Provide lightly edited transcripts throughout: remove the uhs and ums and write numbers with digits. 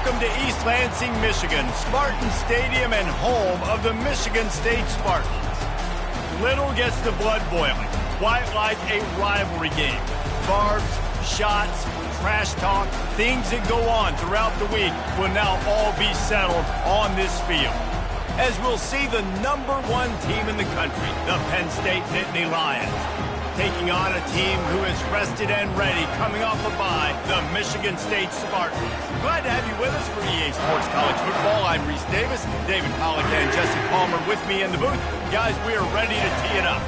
Welcome to East Lansing, Michigan, Spartan Stadium and home of the Michigan State Spartans. Little gets the blood boiling, quite like a rivalry game. Barbs, shots, trash talk, things that go on throughout the week will now all be settled on this field. As we'll see the #1 team in the country, the Penn State Nittany Lions, taking on a team who is rested and ready coming off a bye, the Michigan State Spartans. Glad to have you with us for EA Sports College Football. I'm Reese Davis, David Pollack and Jesse Palmer with me in the booth. Guys, we are ready to tee it up.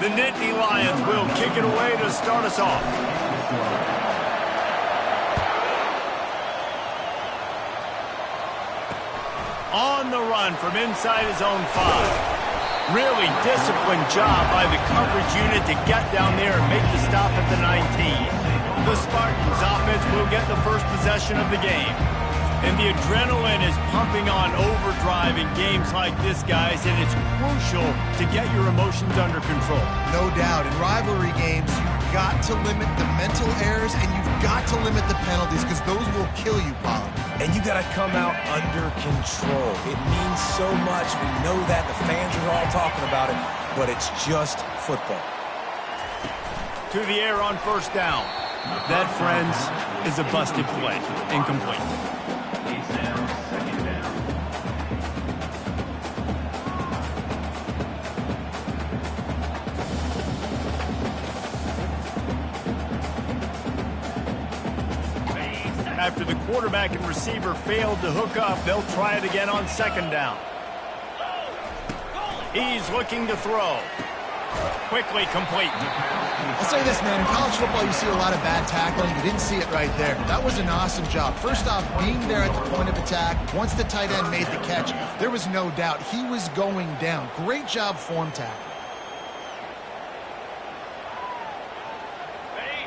The Nittany Lions will kick it away to start us off. On the run from inside his own 5. Really disciplined job by the coverage unit to get down there and make the stop at the 19. The Spartans offense will get the first possession of the game. And the adrenaline is pumping on overdrive in games like this, guys, and it's crucial to get your emotions under control. No doubt. In rivalry games, you've got to limit the mental errors, and you've got to limit the penalties, because those will kill you, Bob. And you got to come out under control. It means so much. We know that. The fans are all talking about it, but it's just football. To the air on first down. That, friends, is a busted play. Incomplete. After the quarterback and receiver failed to hook up, they'll try it again on second down. He's looking to throw. Quickly complete. I'll say this, man. In college football, you see a lot of bad tackling. You didn't see it right there. That was an awesome job. First off, being there at the point of attack. Once the tight end made the catch, there was no doubt he was going down. Great job form tackle.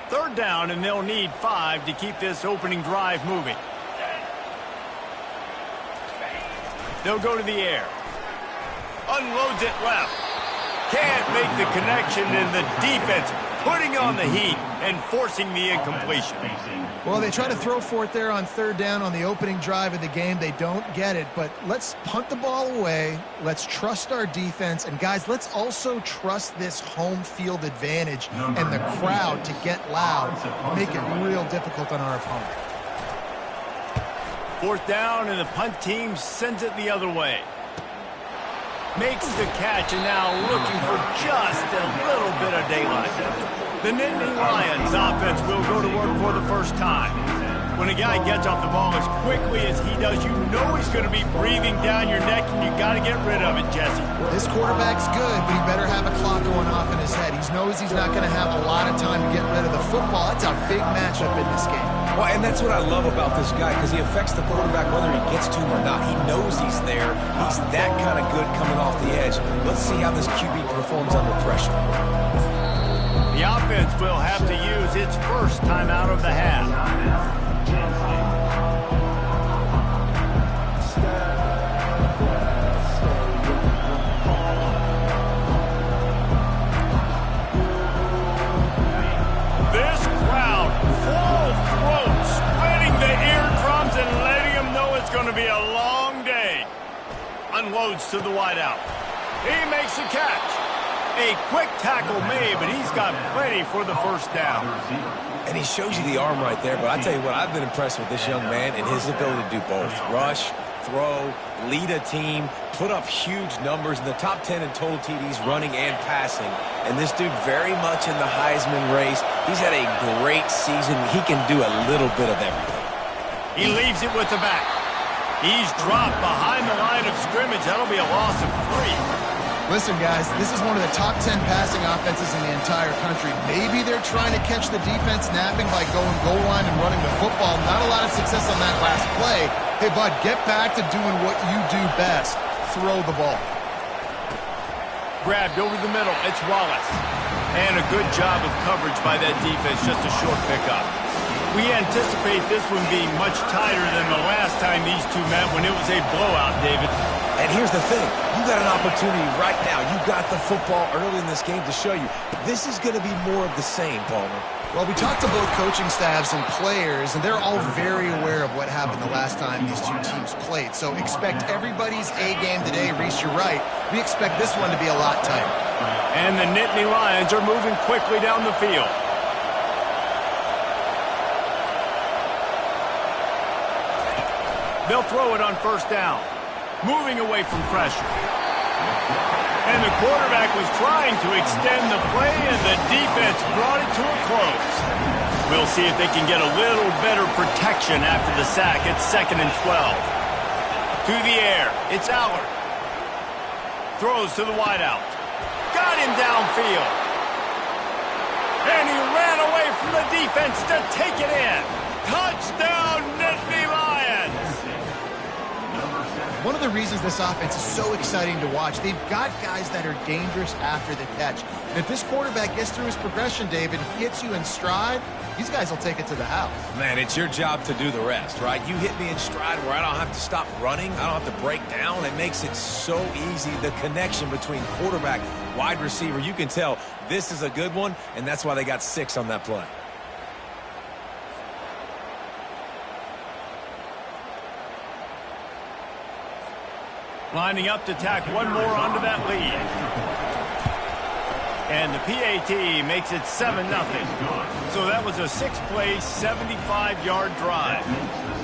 Third down, and they'll need 5 to keep this opening drive moving. They'll go to the air. Unloads it left. Can't make the connection, and the defense putting on the heat and forcing the incompletion. Well, they try to throw for it there on third down on the opening drive of the game. They don't get it, but let's punt the ball away. Let's trust our defense. And, guys, let's also trust this home field advantage and the crowd to get loud, make it real difficult on our opponent. Fourth down, and the punt team sends it the other way. Makes the catch, and now looking for just a little bit of daylight. The Nittany Lions offense will go to work for the first time. When a guy gets off the ball as quickly as he does, you know he's going to be breathing down your neck, and you got to get rid of it, Jesse. This quarterback's good, but he better have a clock going off in his head. He knows he's not going to have a lot of time to get rid of the football. That's a big matchup in this game. Well, and that's what I love about this guy, because he affects the quarterback whether he gets to him or not. He knows he's there. He's that kind of good coming off the edge. Let's see how this QB performs under pressure. The offense will have to use its first timeout of the half. This crowd, full throat, splitting the eardrums and letting them know it's going to be a long day. Unloads to the wideout. He makes the catch. A quick tackle made, but he's got plenty for the first down. And he shows you the arm right there, but I tell you what, I've been impressed with this young man and his ability to do both. Rush, throw, lead a team, put up huge numbers in the top 10 in total TDs running and passing. And this dude very much in the Heisman race. He's had a great season. He can do a little bit of everything. He leaves it with the back. He's dropped behind the line of scrimmage. That'll be a loss of 3. Listen, guys, this is one of the top 10 passing offenses in the entire country. Maybe they're trying to catch the defense napping by going goal line and running the football. Not a lot of success on that last play. Hey, bud, get back to doing what you do best. Throw the ball. Grabbed over the middle. It's Wallace. And a good job of coverage by that defense. Just a short pickup. We anticipate this one being much tighter than the last time these two met when it was a blowout, David. And here's the thing. You got an opportunity right now. You got the football early in this game to show you. This is going to be more of the same, Palmer. Well, we talked to both coaching staffs and players, and they're all very aware of what happened the last time these two teams played. So expect everybody's A game today. Reese, you're right. We expect this one to be a lot tighter. And the Nittany Lions are moving quickly down the field. They'll throw it on first down, moving away from pressure. And the quarterback was trying to extend the play, and the defense brought it to a close. We'll see if they can get a little better protection after the sack. It's 2nd and 12. To the air, it's Allard. Throws to the wideout. Got him downfield. And he ran away from the defense to take it in. Touchdown, Nittany Lions! One of the reasons this offense is so exciting to watch, they've got guys that are dangerous after the catch. And if this quarterback gets through his progression, David, hits you in stride, these guys will take it to the house. Man, it's your job to do the rest, right? You hit me in stride where I don't have to stop running. I don't have to break down. It makes it so easy. The connection between quarterback, wide receiver, you can tell this is a good one, and that's why they got 6 on that play. Lining up to tack one more onto that lead. And the PAT makes it 7-0. So that was a 6-play, 75-yard drive.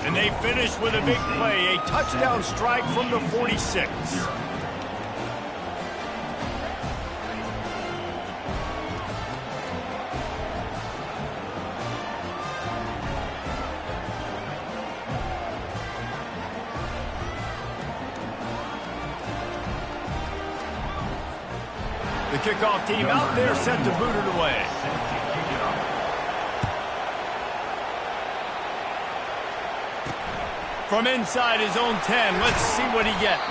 And they finished with a big play, a touchdown strike from the 46. The kickoff team out there set to boot it away. From inside his own 10, let's see what he gets.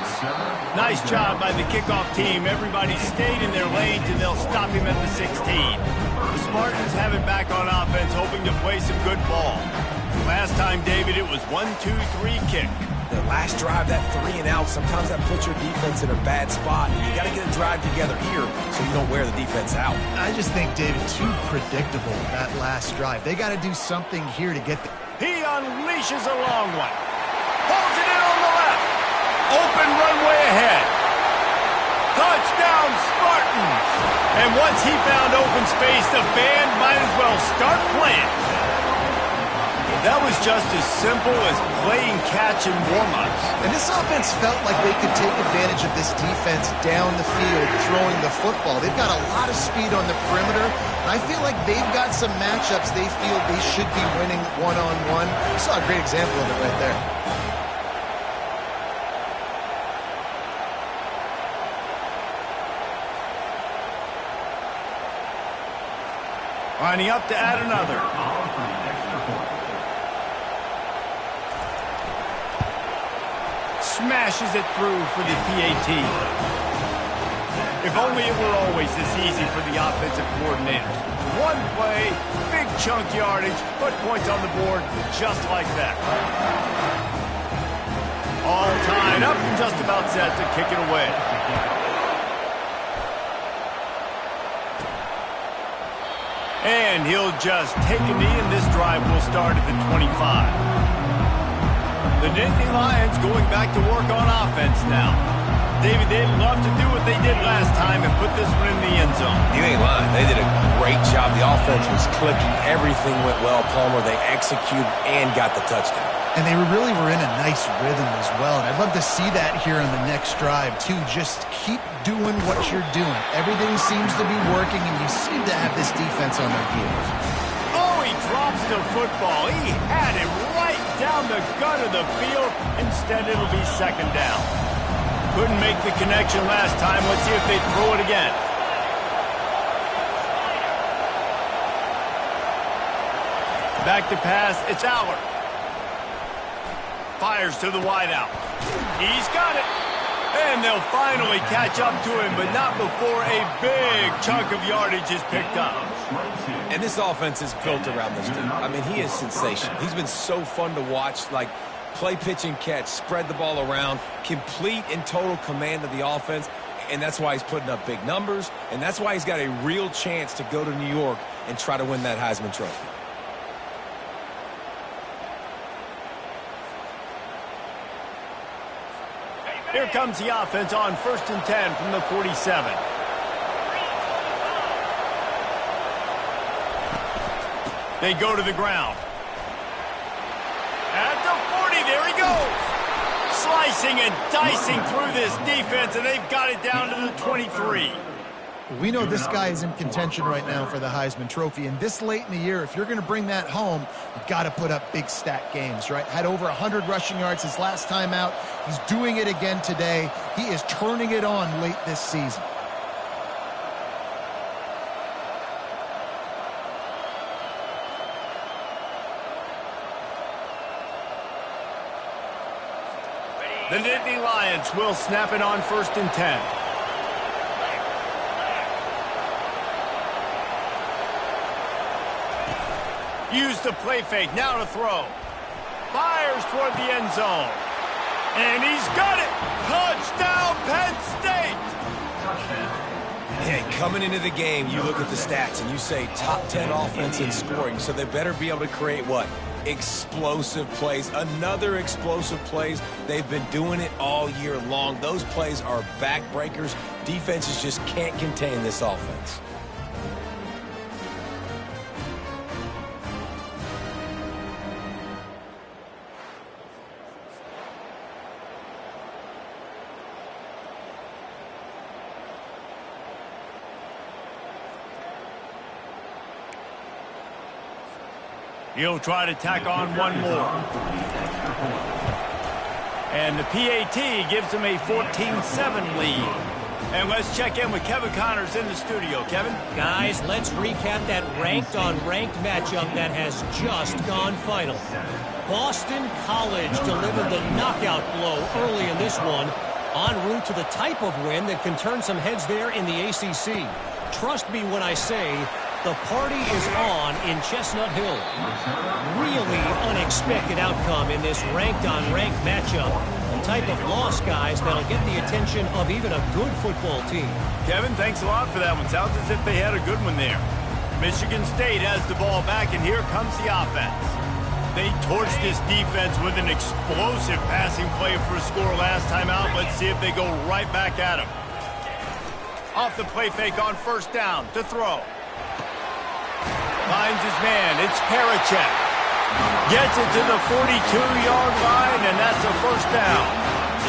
Nice job by the kickoff team. Everybody stayed in their lanes, and they'll stop him at the 16. The Spartans have it back on offense, hoping to play some good ball. Last time, David, it was 1-2-3 kick. The last drive, that 3 and out, sometimes that puts your defense in a bad spot. And you got to get a drive together here so you don't wear the defense out. I just think, David, too predictable, that last drive. They got to do something here to get the... He unleashes a long one. Holds it in on the left. Open runway ahead. Touchdown, Spartans. And once he found open space, the band might as well start playing. That was just as simple as playing catch and warm-ups. And this offense felt like they could take advantage of this defense down the field, throwing the football. They've got a lot of speed on the perimeter, and I feel like they've got some matchups they feel they should be winning one-on-one. You saw a great example of it right there. Lining up to add another. Smashes it through for the PAT. If only it were always this easy for the offensive coordinators. One play, big chunk yardage, put points on the board just like that. All tied up and just about set to kick it away. And he'll just take a knee, and this drive will start at the 25. The Nittany Lions going back to work on offense now. David, they'd love to do what they did last time and put this one in the end zone. You ain't lying. They did a great job. The offense was clicking. Everything went well. Palmer, they executed and got the touchdown. And they really were in a nice rhythm as well. And I'd love to see that here on the next drive, too. Just keep doing what you're doing. Everything seems to be working, and you seem to have this defense on their heels. Oh, he drops the football. He had him right down the gut of the field. Instead, it'll be 2nd down. Couldn't make the connection last time. Let's see if they throw it again. Back to pass. It's Allard. Fires to the wideout. He's got it. And they'll finally catch up to him, but not before a big chunk of yardage is picked up. And this offense is built around this dude. I mean, he is sensational. He's been so fun to watch, like play, pitch, and catch, spread the ball around, complete and total command of the offense, and that's why he's putting up big numbers, and that's why he's got a real chance to go to New York and try to win that Heisman Trophy. Here comes the offense on 1st and 10 from the 47. They go to the ground. At the 40, there he goes. Slicing and dicing through this defense, and they've got it down to the 23. We know this guy is in contention right now for the Heisman Trophy, and this late in the year, if you're going to bring that home, you've got to put up big stat games, right? Had over 100 rushing yards his last time out. He's doing it again today. He is turning it on late this season. The Nittany Lions will snap it on 1st and 10. Use the play fake, now to throw. Fires toward the end zone. And he's got it! Touchdown, Penn State! Hey, coming into the game, you look at the stats and you say top 10 offense in scoring, so they better be able to create what? Explosive plays. Another explosive plays. They've been doing it all year long. Those plays are backbreakers. Defenses just can't contain this offense. He'll try to tack on one more. And the PAT gives him a 14-7 lead. And let's check in with Kevin Connors in the studio. Kevin? Guys, let's recap that ranked-on-ranked matchup that has just gone final. Boston College delivered the knockout blow early in this one, en route to the type of win that can turn some heads there in the ACC. Trust me when I say the party is on in Chestnut Hill. Really unexpected outcome in this ranked-on-ranked matchup. The type of loss, guys, that'll get the attention of even a good football team. Kevin, thanks a lot for that one. Sounds as if they had a good one there. Michigan State has the ball back, and here comes the offense. They torched this defense with an explosive passing play for a score last time out. Let's see if they go right back at him. Off the play fake on 1st down to throw. Finds his man. It's Parachek. Gets it to the 42-yard line, and that's a 1st down.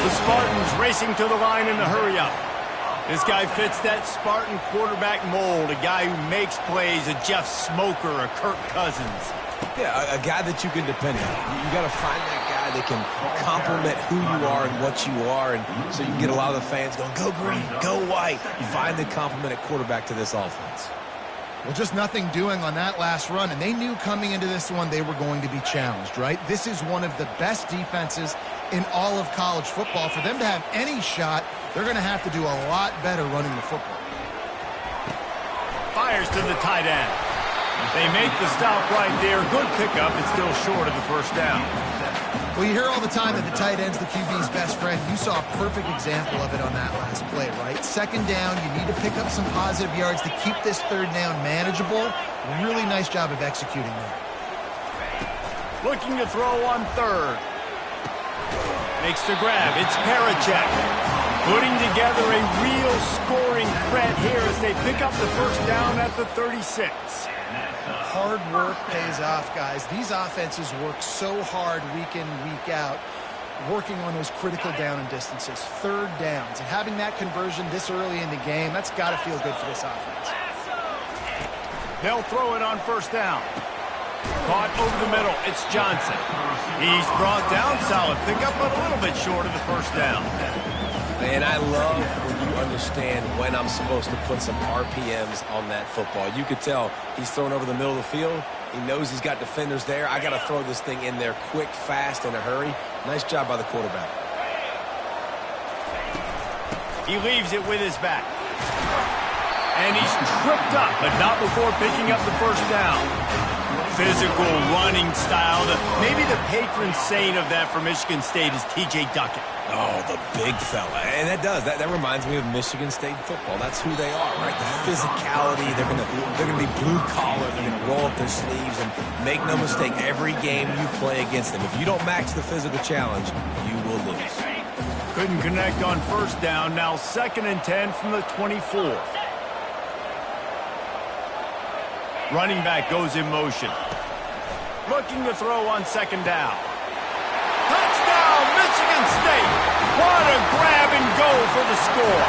The Spartans racing to the line in a hurry-up. This guy fits that Spartan quarterback mold, a guy who makes plays, a Jeff Smoker, a Kirk Cousins. Yeah, a guy that you can depend on. You got to find that guy that can complement who you are and what you are, and so you can get a lot of the fans going, go green, go white. Find the complement at quarterback to this offense. Well, just nothing doing on that last run, and they knew coming into this one they were going to be challenged, right? This is one of the best defenses in all of college football. For them to have any shot, they're going to have to do a lot better running the football. Fires to the tight end. They make the stop right there. Good pickup. It's still short of the 1st down. Well, you hear all the time that the tight end's the QB's best friend. You saw a perfect example of it on that last play, right? 2nd down, you need to pick up some positive yards to keep this 3rd down manageable. Really nice job of executing that. Looking to throw on 3rd. Makes the grab. It's Parachek. Putting together a real scoring threat here as they pick up the 1st down at the 36. Hard work pays off, guys. These offenses work so hard week in, week out, working on those critical down and distances, 3rd downs. And having that conversion this early in the game, that's got to feel good for this offense. They'll throw it on 1st down. Caught over the middle. It's Johnson. He's brought down. Solid pickup, but a little bit short of the 1st down. Man, I love when you understand when I'm supposed to put some RPMs on that football. You could tell he's throwing over the middle of the field. He knows he's got defenders there. I got to throw this thing in there quick, fast, in a hurry. Nice job by the quarterback. He leaves it with his back. And he's tripped up, but not before picking up the first down. Physical running style. Maybe the patron saint of that for Michigan State is T.J. Duckett. Oh, the big fella. And that reminds me of Michigan State football. That's who they are, right? The physicality. They're gonna be blue collar. They're gonna roll up their sleeves, and make no mistake, every game you play against them, if you don't match the physical challenge, you will lose. Couldn't connect on first down. Now 2nd and 10 from the 24. Running back goes in motion. Looking to throw on 2nd down. Touchdown, Michigan State. What a grab and go for the score.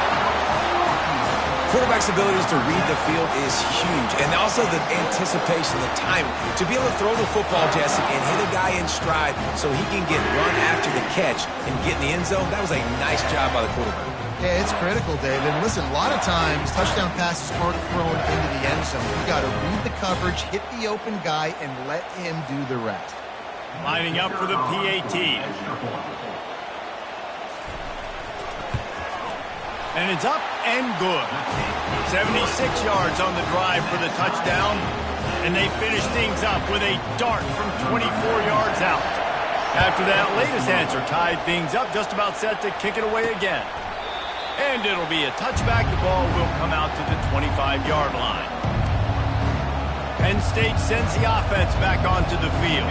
Quarterback's abilities to read the field is huge. And also the anticipation, the timing. To be able to throw the football, Jesse, and hit a guy in stride so he can get run after the catch and get in the end zone, that was a nice job by the quarterback. Yeah, it's critical, David. And listen, a lot of times, touchdown passes aren't thrown into the end zone. You got to read the coverage, hit the open guy, and let him do the rest. Lining up for the PAT. And it's up and good. 76 yards on the drive for the touchdown. And they finish things up with a dart from 24 yards out. After that latest answer tied things up, just about set to kick it away again. And it'll be a touchback. The ball will come out to the 25-yard line. Penn State sends the offense back onto the field.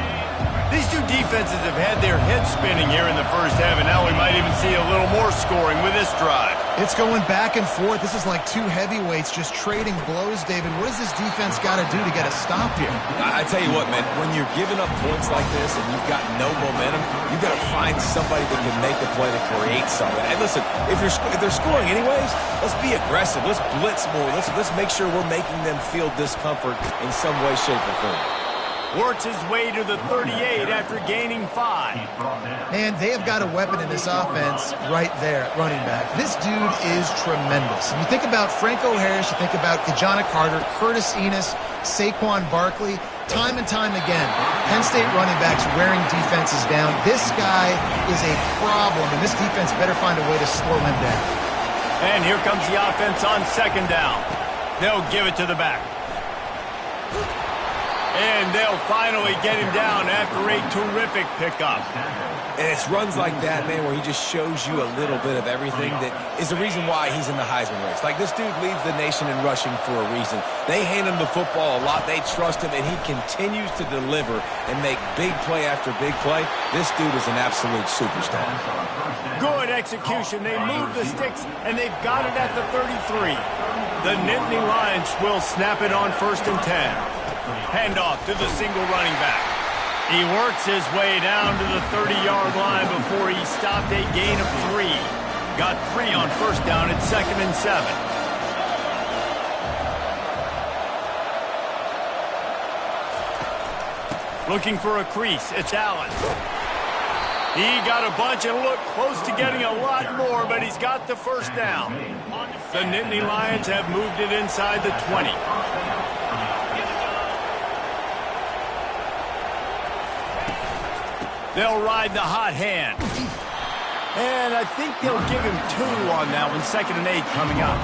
These two defenses have had their heads spinning here in the first half, and now we might even see a little more scoring with this drive. It's going back and forth. This is like two heavyweights just trading blows, David. What does this defense got to do to get a stop here? I tell you what, man, when you're giving up points like this and you've got no momentum, you've got to find somebody that can make a play to create something. And listen, if they're scoring anyways, let's be aggressive. Let's blitz more. Let's make sure we're making them feel discomfort in some way, shape, or form. Works his way to the 38 after gaining 5. Man, they have got a weapon in this offense right there at running back. This dude is tremendous. And you think about Franco Harris, you think about Kajana Carter, Curtis Enos, Saquon Barkley, time and time again, Penn State running backs wearing defenses down. This guy is a problem, and this defense better find a way to slow him down. And here comes the offense on 2nd down. They'll give it to the back. And they'll finally get him down after a terrific pickup. And it's runs like that, man, where he just shows you a little bit of everything that is the reason why he's in the Heisman race. Like, this dude leads the nation in rushing for a reason. They hand him the football a lot. They trust him, and he continues to deliver and make big play after big play. This dude is an absolute superstar. Good execution. They move the sticks, and they've got it at the 33. The Nittany Lions will snap it on 1st and 10. Handoff to the single running back. He works his way down to the 30-yard line before he stopped a gain of 3. Got 3 on 1st down at 2nd and 7. Looking for a crease. It's Allen. He got a bunch and looked close to getting a lot more, but he's got the 1st down. The Nittany Lions have moved it inside the 20. They'll ride the hot hand. And I think they'll give him 2 on that one, 2nd and 8 coming up.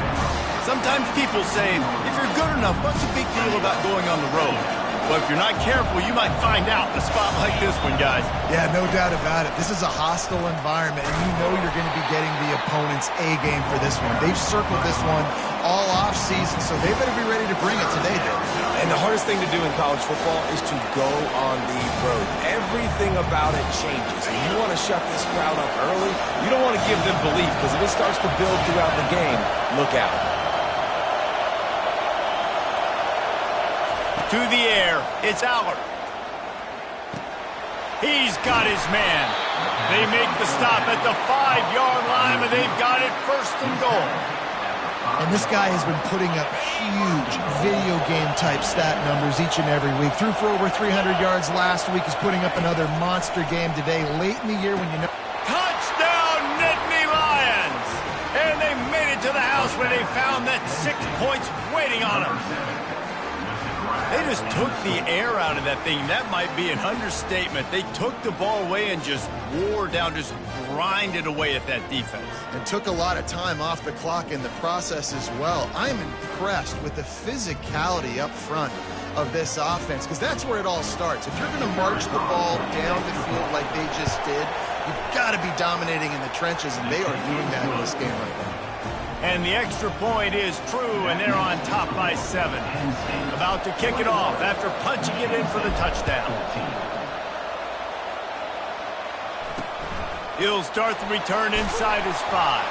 Sometimes people say, if you're good enough, what's the big deal about going on the road? Well, if you're not careful, you might find out in a spot like this one, guys. Yeah, no doubt about it. This is a hostile environment, and you know you're going to be getting the opponent's A-game for this one. They've circled this one all off-season, so they better be ready to bring it today, Dave. And the hardest thing to do in college football is to go on the road. Everything about it changes. And you want to shut this crowd up early. You don't want to give them belief, because if it starts to build throughout the game, look out. To the air, it's Allard. He's got his man. They make the stop at the 5-yard line, but they've got it 1st and goal. And this guy has been putting up huge video game-type stat numbers each and every week. Threw for over 300 yards last week. He's putting up another monster game today, late in the year when you know... Touchdown, Nittany Lions! And they made it to the house where they found that 6 points waiting on them. They just took the air out of that thing. That might be an understatement. They took the ball away and just wore down, just grinded away at that defense. And took a lot of time off the clock in the process as well. I'm impressed with the physicality up front of this offense, because that's where it all starts. If you're going to march the ball down the field like they just did, you've got to be dominating in the trenches, and they are doing that in this game right now. And the extra point is true, and they're on top by 7. About to kick it off after punching it in for the touchdown. He'll start the return inside his 5.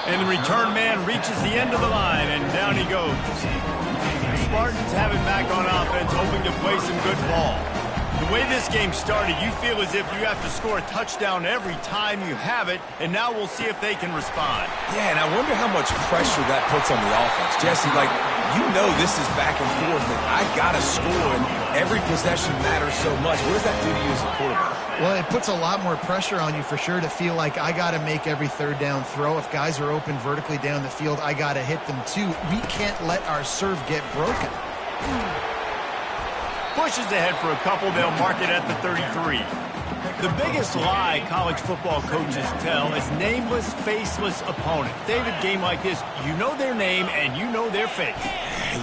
And the return man reaches the end of the line, and down he goes. The Spartans have it back on offense, hoping to play some good ball. The way this game started, you feel as if you have to score a touchdown every time you have it, and now we'll see if they can respond. Yeah, and I wonder how much pressure that puts on the offense. Jesse, like, you know this is back and forth, and I got to score, and every possession matters so much. What does that do to you as a quarterback? Well, it puts a lot more pressure on you for sure to feel like I got to make every third down throw. If guys are open vertically down the field, I got to hit them too. We can't let our serve get broken. Pushes ahead for a couple. They'll mark it at the 33. The biggest lie college football coaches tell is nameless, faceless opponent. David, game like this, you know their name and you know their face.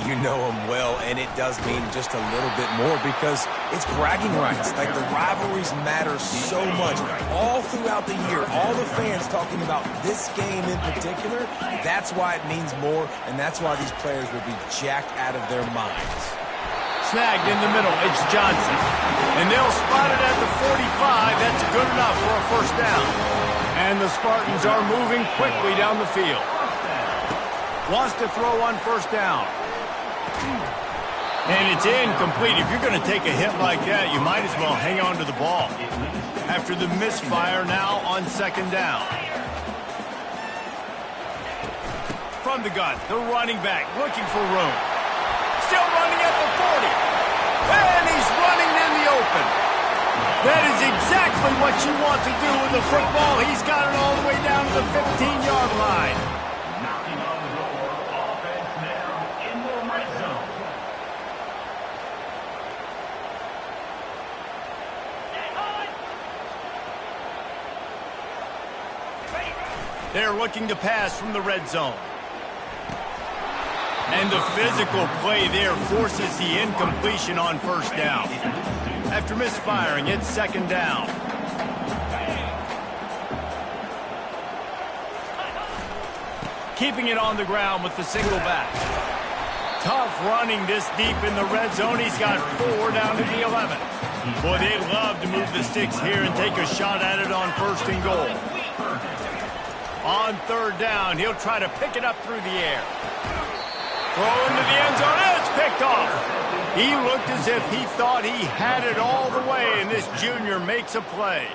You know them well, and it does mean just a little bit more because it's bragging rights. Like, the rivalries matter so much. All throughout the year, all the fans talking about this game in particular, that's why it means more, and that's why these players will be jacked out of their minds. Snagged in the middle, it's Johnson. And they'll spot it at the 45. That's good enough for a first down. And the Spartans are moving quickly down the field. Wants to throw on first down. And it's incomplete. If you're going to take a hit like that, you might as well hang on to the ball. After the misfire, now on second down. From the gun, the running back looking for room. Still running at the 40. And he's running in the open. That is exactly what you want to do with the football. He's got it all the way down to the 15-yard line. Knocking on the door, offense now in the red zone. They're looking to pass from the red zone. And the physical play there forces the incompletion on first down. After misfiring, it's second down. Keeping it on the ground with the single back. Tough running this deep in the red zone. He's got 4 down to the 11. Boy, they'd love to move the sticks here and take a shot at it on first and goal. On third down, he'll try to pick it up through the air. Throw into the end zone, and it's picked off. He looked as if he thought he had it all the way, and this junior makes a play.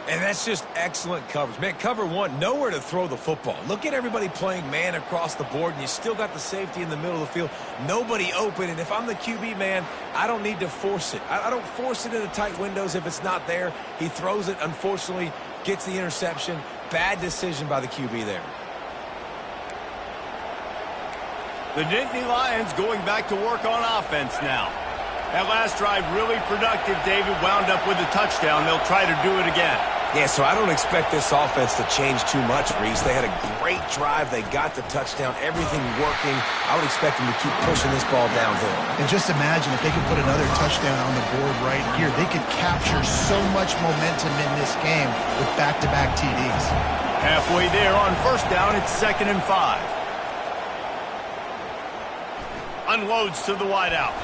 And that's just excellent coverage. Man, cover one, nowhere to throw the football. Look at everybody playing man across the board, and you still got the safety in the middle of the field. Nobody open, and if I'm the QB, man, I don't need to force it. I don't force it into tight windows if it's not there. He throws it, unfortunately, gets the interception. Bad decision by the QB there. The Nittany Lions going back to work on offense now. That last drive really productive. David wound up with a touchdown. They'll try to do it again. Yeah, so I don't expect this offense to change too much, Reese. They had a great drive. They got the touchdown. Everything working. I would expect them to keep pushing this ball downhill. And just imagine if they could put another touchdown on the board right here. They could capture so much momentum in this game with back-to-back TDs. Halfway there on first down, it's 2nd and 5. Unloads to the wideout.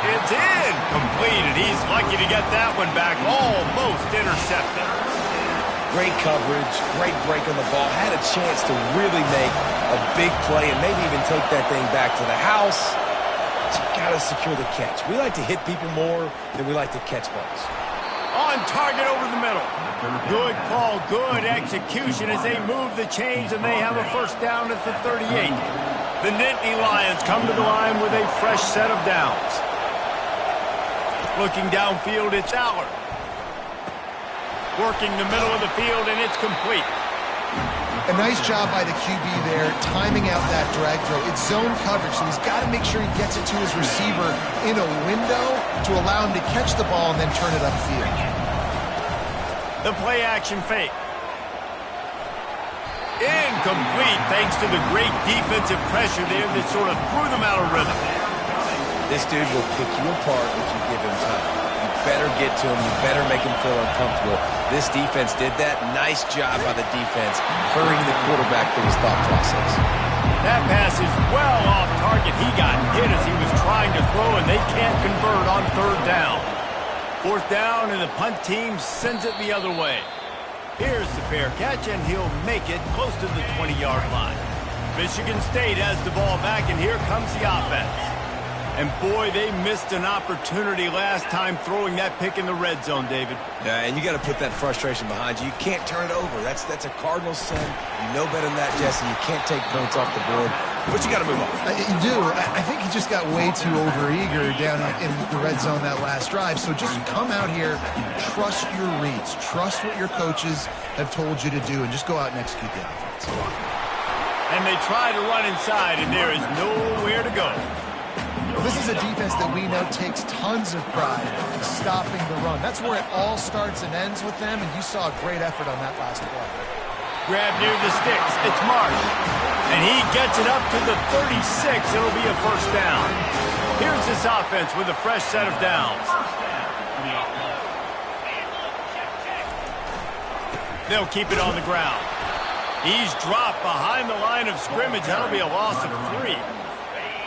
It's incomplete. He's lucky to get that one back. Almost intercepted. Great coverage, great break on the ball. Had a chance to really make a big play and maybe even take that thing back to the house. But you got to secure the catch. We like to hit people more than we like to catch balls. On target over the middle. Good call, good execution as they move the chains, and they have a first down at the 38. The Nittany Lions come to the line with a fresh set of downs. Looking downfield, it's Allard. Working the middle of the field, and it's complete. A nice job by the QB there, timing out that drag throw. It's zone coverage, so he's got to make sure he gets it to his receiver in a window to allow him to catch the ball and then turn it upfield. The play action fake. Incomplete thanks to the great defensive pressure there that sort of threw them out of rhythm. This dude will pick you apart if you give him time. You better get to him. You better make him feel uncomfortable. This defense did that. Nice job by the defense, hurrying the quarterback through his thought process. That pass is well off target. He got hit as he was trying to throw, and they can't convert on third down. Fourth down, and the punt team sends it the other way. Here's the fair catch, and he'll make it close to the 20-yard line. Michigan State has the ball back, and here comes the offense. And boy, they missed an opportunity last time throwing that pick in the red zone, David. Yeah, and you got to put that frustration behind you. You can't turn it over. That's a Cardinal sin. You know better than that, Jesse. You can't take points off the board. But you got to move on. You do. I think he just got way too overeager down in the red zone that last drive. So just come out here, trust your reads, trust what your coaches have told you to do, and just go out and execute the offense. And they try to run inside, and there is nowhere to go. This is a defense that we know takes tons of pride in stopping the run. That's where it all starts and ends with them, and you saw a great effort on that last play. Grab near the sticks. It's Marsh. And he gets it up to the 36. It'll be a first down. Here's this offense with a fresh set of downs. They'll keep it on the ground. He's dropped behind the line of scrimmage. That'll be a loss of 3.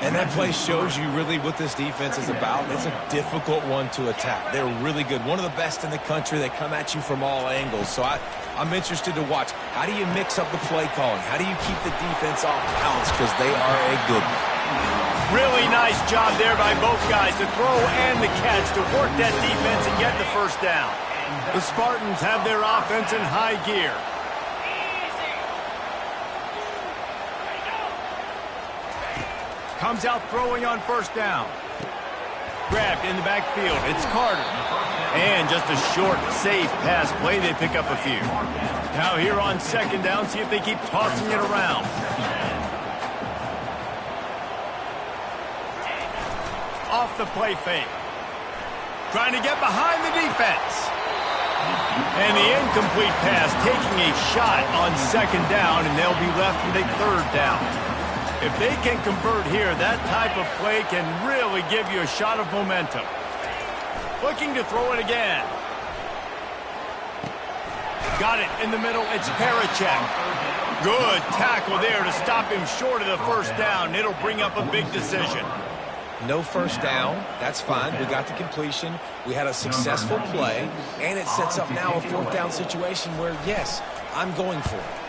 And that play shows you really what this defense is about. It's a difficult one to attack. They're really good. One of the best in the country. They come at you from all angles. So I'm interested to watch. How do you mix up the play calling? How do you keep the defense off balance? Because they are a good one. Really nice job there by both guys to throw and the catch to work that defense and get the first down. The Spartans have their offense in high gear. Comes out throwing on first down. Grabbed in the backfield. It's Carter. And just a short, safe pass play. They pick up a few. Now here on second down, see if they keep tossing it around. Off the play fake. Trying to get behind the defense. And the incomplete pass taking a shot on second down, and they'll be left with a third down. If they can convert here, that type of play can really give you a shot of momentum. Looking to throw it again. Got it in the middle. It's Parachek. Good tackle there to stop him short of the first down. It'll bring up a big decision. No first down. That's fine. We got the completion. We had a successful play. And it sets up now a fourth down situation where, yes, I'm going for it.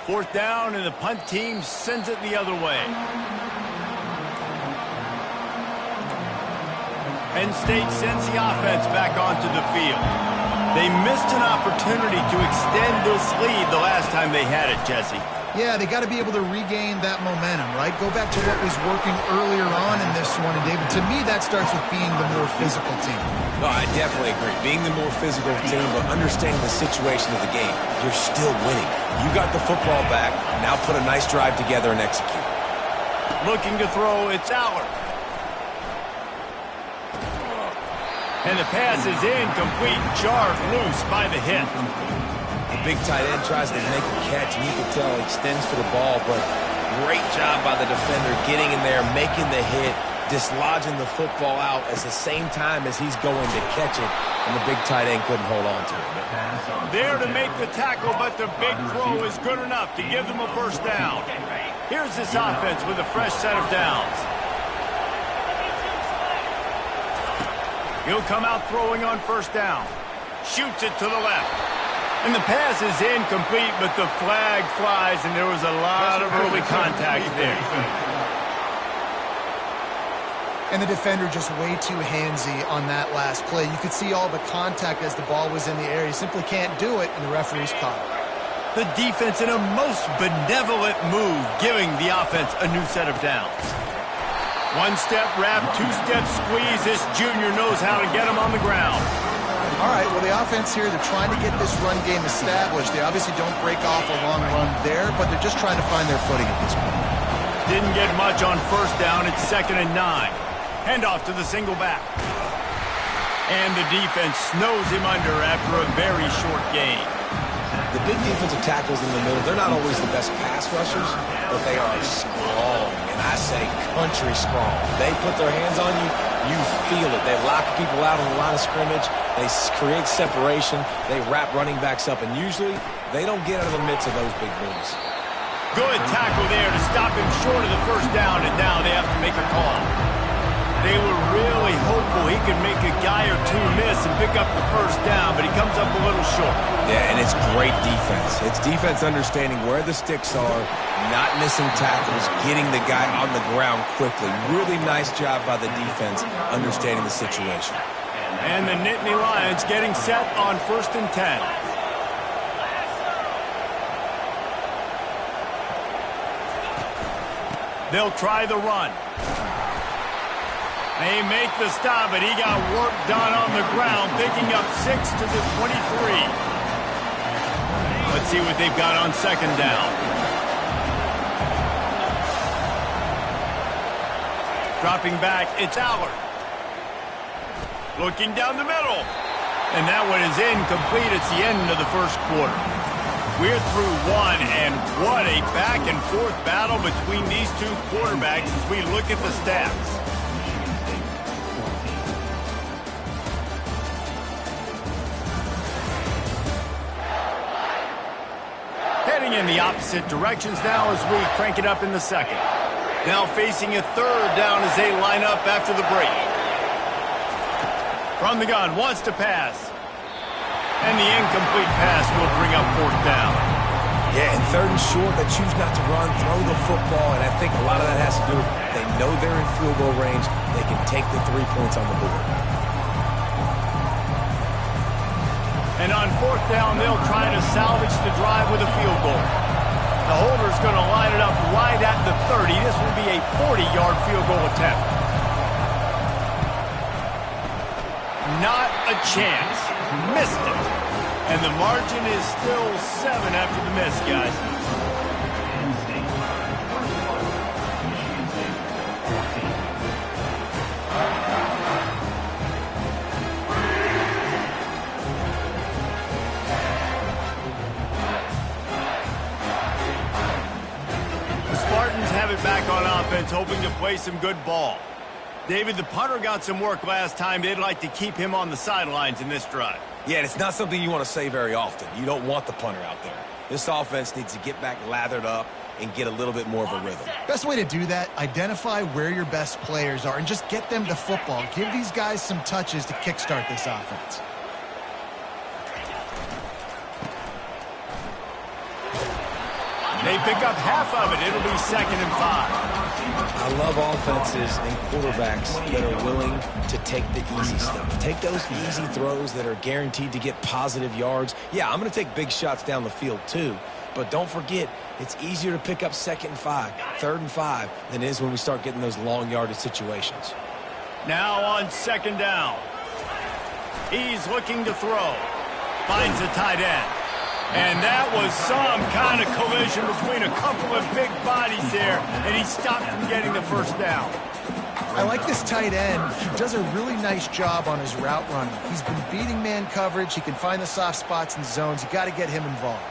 Fourth down, and the punt team sends it the other way. Penn State sends the offense back onto the field. They missed an opportunity to extend this lead the last time they had it, Jesse. Yeah, they got to be able to regain that momentum, right? Go back to what was working earlier on in this one. And, David, to me, that starts with being the more physical team. No, I definitely agree. Being the more physical team, but understanding the situation of the game. You're still winning. You got the football back. Now put a nice drive together and execute. Looking to throw, it's Allard. And the pass is incomplete, jarred loose by the hit. The big tight end tries to make a catch, and you can tell he extends for the ball, but great job by the defender getting in there, making the hit, dislodging the football out at the same time as he's going to catch it, and the big tight end couldn't hold on to it. There to make the tackle, but the big throw is good enough to give them a first down. Here's this offense with a fresh set of downs. He'll come out throwing on first down. Shoots it to the left. And the pass is incomplete, but the flag flies, and there was a lot of early contact there. And the defender just way too handsy on that last play. You could see all the contact as the ball was in the air. He simply can't do it, and the referee's caught it. The defense in a most benevolent move, giving the offense a new set of downs. One-step wrap, two-step squeeze. This junior knows how to get him on the ground. All right, well, the offense here, they're trying to get this run game established. They obviously don't break off a long run there, but they're just trying to find their footing at this point. Didn't get much on first down. It's 2nd and 9. Handoff to the single back. And the defense snows him under after a very short gain. The big defensive tackles in the middle, they're not always the best pass rushers, but they are strong, and I say country strong. They put their hands on you, you feel it. They lock people out on the line of scrimmage. They create separation. They wrap running backs up, and usually they don't get out of the midst of those big boys. Good tackle there to stop him short of the first down, and now they have to make a call. They were really hopeful he could make a guy or two miss and pick up the first down, but he comes up a little short. Yeah, and it's great defense. It's defense understanding where the sticks are, not missing tackles, getting the guy on the ground quickly. Really nice job by the defense understanding the situation. And the Nittany Lions getting set on 1st and 10. They'll try the run. They make the stop, but he got work done on the ground, picking up 6 to the 23. Let's see what they've got on 2nd down. Dropping back, it's Allard. Looking down the middle. And that one is incomplete. It's the end of the first quarter. We're through one, and what a back-and-forth battle between these two quarterbacks as we look at the stats. Heading in the opposite directions now as we crank it up in the second. Now facing a 3rd down as they line up after the break. From the gun, wants to pass. And the incomplete pass will bring up 4th down. Yeah, and 3rd and short, they choose not to run, throw the football, and I think a lot of that has to do with they know they're in field goal range. They can take the 3 points on the board. And on 4th down, they'll try to salvage the drive with a field goal. The holder's going to line it up right at the 30. This will be a 40-yard field goal attempt. Not a chance. Missed it. And the margin is still 7 after the miss, guys. The Spartans have it back on offense, hoping to play some good ball. David, the punter got some work last time. They'd like to keep him on the sidelines in this drive. Yeah, and it's not something you want to say very often. You don't want the punter out there. This offense needs to get back lathered up and get a little bit more of a rhythm. Best way to do that, identify where your best players are and just get them the football. Give these guys some touches to kickstart this offense. They pick up half of it. It'll be 2nd and 5. I love offenses and quarterbacks that are willing to take the easy stuff. Take those easy throws that are guaranteed to get positive yards. Yeah, I'm going to take big shots down the field too, but don't forget, it's easier to pick up 2nd and 5, 3rd and 5 than it is when we start getting those long yardage situations. Now on 2nd down. He's looking to throw. Finds a tight end. And that was some kind of collision between a couple of big bodies there, and he stopped from getting the first down. I like this tight end. He does a really nice job on his route running. He's been beating man coverage. He can find the soft spots and zones. You got to get him involved.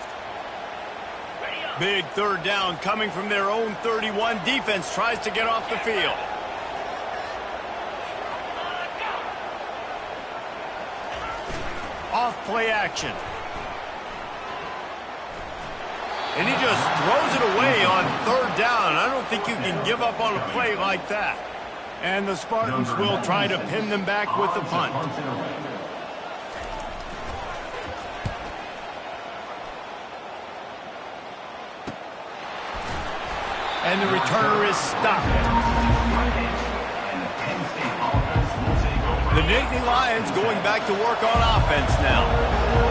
Big 3rd down coming from their own 31. Defense tries to get off the field. Off play action. And he just throws it away on 3rd down. I don't think you can give up on a play like that. And the Spartans will try to pin them back with the punt. And the returner is stopped. The Nittany Lions going back to work on offense now.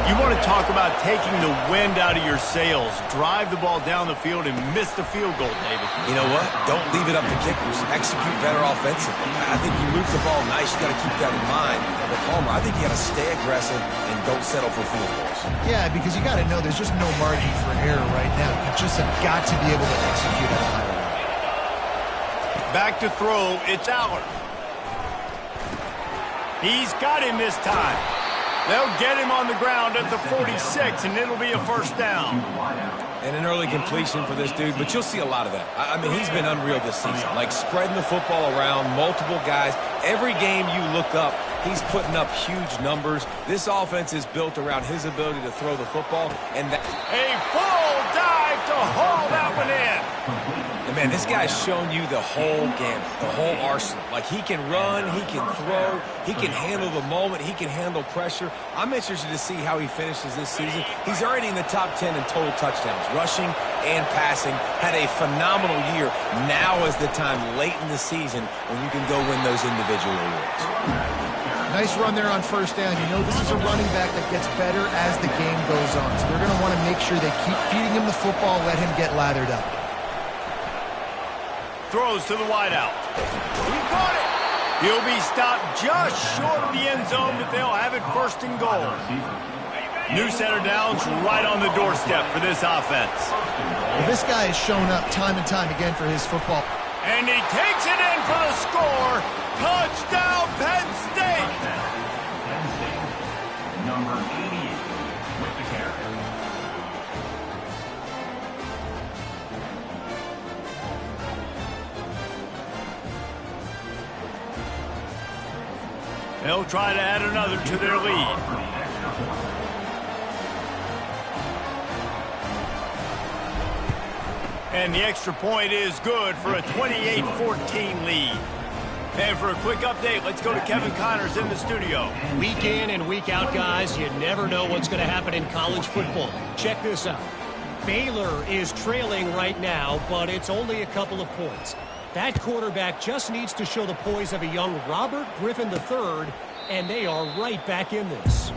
You want to talk about taking the wind out of your sails. Drive the ball down the field and miss the field goal, David. You know what? Don't leave it up to kickers. Execute better offensively. I think you move the ball nice. You got to keep that in mind. But Palmer, I think you got to stay aggressive and don't settle for field goals. Yeah, because you got to know there's just no margin for error right now. You just have got to be able to execute at a high level. Back to throw. It's Aller. He's got him this time. They'll get him on the ground at the 46, and it'll be a first down. And an early completion for this dude, but you'll see a lot of that. I mean, he's been unreal this season, like spreading the football around, multiple guys. Every game you look up, he's putting up huge numbers. This offense is built around his ability to throw the football. And that a full dive to haul that one in. And man, this guy's shown you the whole gamut, the whole arsenal. Like, he can run, he can throw, he can handle the moment, he can handle pressure. I'm interested to see how he finishes this season. He's already in the top 10 in total touchdowns, rushing and passing. Had a phenomenal year. Now is the time late in the season when you can go win those individual awards. Nice run there on first down. You know this is a running back that gets better as the game goes on. So they're going to want to make sure they keep feeding him the football, let him get lathered up. Throws to the wideout. He caught it. He'll be stopped just short of the end zone, but they'll have it first and goal. New center downs right on the doorstep for this offense. Well, this guy has shown up time and time again for his football. And he takes it in for the score. Touchdown, Penn State. Penn State, number 88 with the carry. They'll try to add another to their lead. And the extra point is good for a 28-14 lead. And for a quick update, let's go to Kevin Connors in the studio. Week in and week out, guys, you never know what's going to happen in college football. Check this out. Baylor is trailing right now, but it's only a couple of points. That quarterback just needs to show the poise of a young Robert Griffin III, and they are right back in this.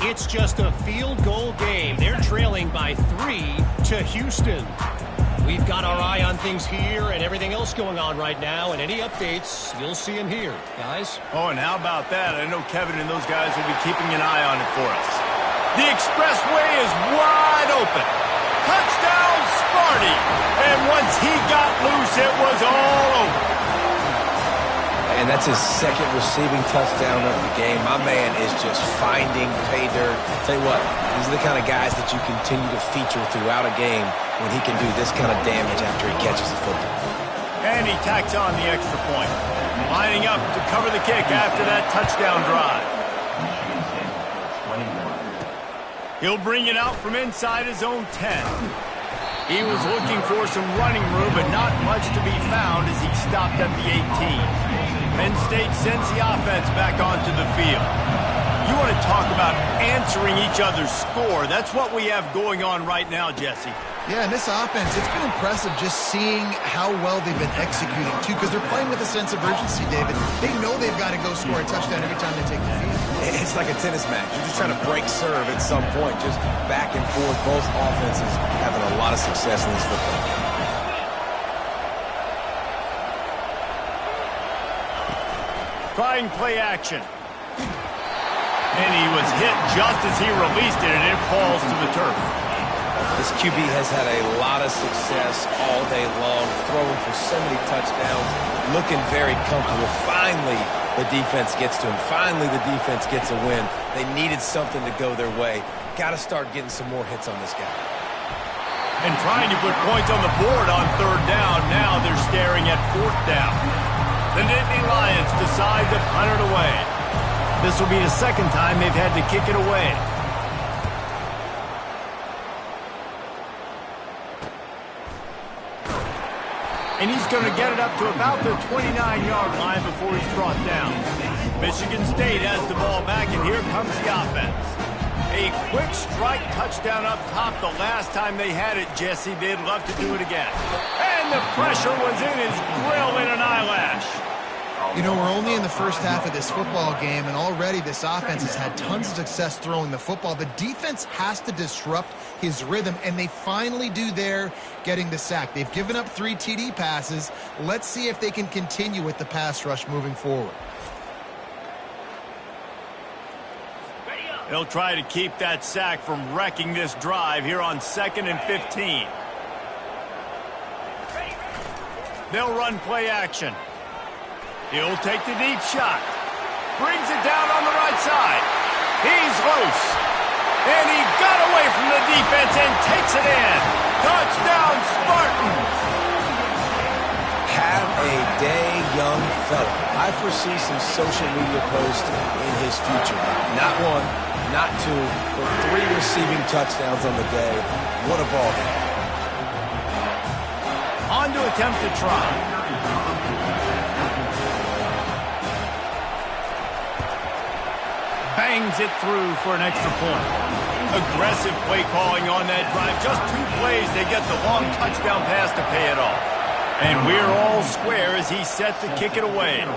It's just a field goal game. They're trailing by 3 to Houston. We've got our eye on things here and everything else going on right now, and any updates, you'll see them here, guys. Oh, and how about that? I know Kevin and those guys will be keeping an eye on it for us. The expressway is wide open. Touchdown, Sparty! And once he got loose, it was all over. And that's his second receiving touchdown of the game. My man is just finding pay dirt. Tell you what, these are the kind of guys that you continue to feature throughout a game when he can do this kind of damage after he catches the football. And he tacks on the extra point. Lining up to cover the kick after that touchdown drive. He'll bring it out from inside his own 10. He was looking for some running room, but not much to be found as he stopped at the 18. Penn State sends the offense back onto the field. You want to talk about answering each other's score. That's what we have going on right now, Jesse. Yeah, and this offense, it's been impressive just seeing how well they've been executing, too, because they're playing with a sense of urgency, David. They know they've got to go score a touchdown every time they take the field. It's like a tennis match. You're just trying to break serve at some point, just back and forth. Both offenses having a lot of success in this football game. Trying play action. And he was hit just as he released it, and it falls to the turf. This QB has had a lot of success all day long, throwing for so many touchdowns, looking very comfortable. Finally, the defense gets to him. Finally, the defense gets a win. They needed something to go their way. Got to start getting some more hits on this guy. And trying to put points on the board on third down. Now they're staring at fourth down. The Nittany Lions decide to punt it away. This will be the second time they've had to kick it away. And he's going to get it up to about the 29-yard line before he's brought down. Michigan State has the ball back, and here comes the offense. A quick strike touchdown up top. The last time they had it, Jesse, they'd love to do it again. And the pressure was in his grill in an eyelash. You know, we're only in the first half of this football game, and already this offense has had tons of success throwing the football. The defense has to disrupt his rhythm, and they finally do there, getting the sack. They've given up 3 TD passes. Let's see if they can continue with the pass rush moving forward. They'll try to keep that sack from wrecking this drive here on 2nd and 15. They'll run play action. He'll take the deep shot. Brings it down on the right side. He's loose. And he got away from the defense and takes it in. Touchdown, Spartans! Have a day, young fella. I foresee some social media posts in his future. Not 1, not 2, but 3 receiving touchdowns on the day. What a ball game. On to attempt to try. Bangs it through for an extra point. Aggressive play calling on that drive. Just 2 plays, they get the long touchdown pass to pay it off. And we're all square as he's set to kick it away.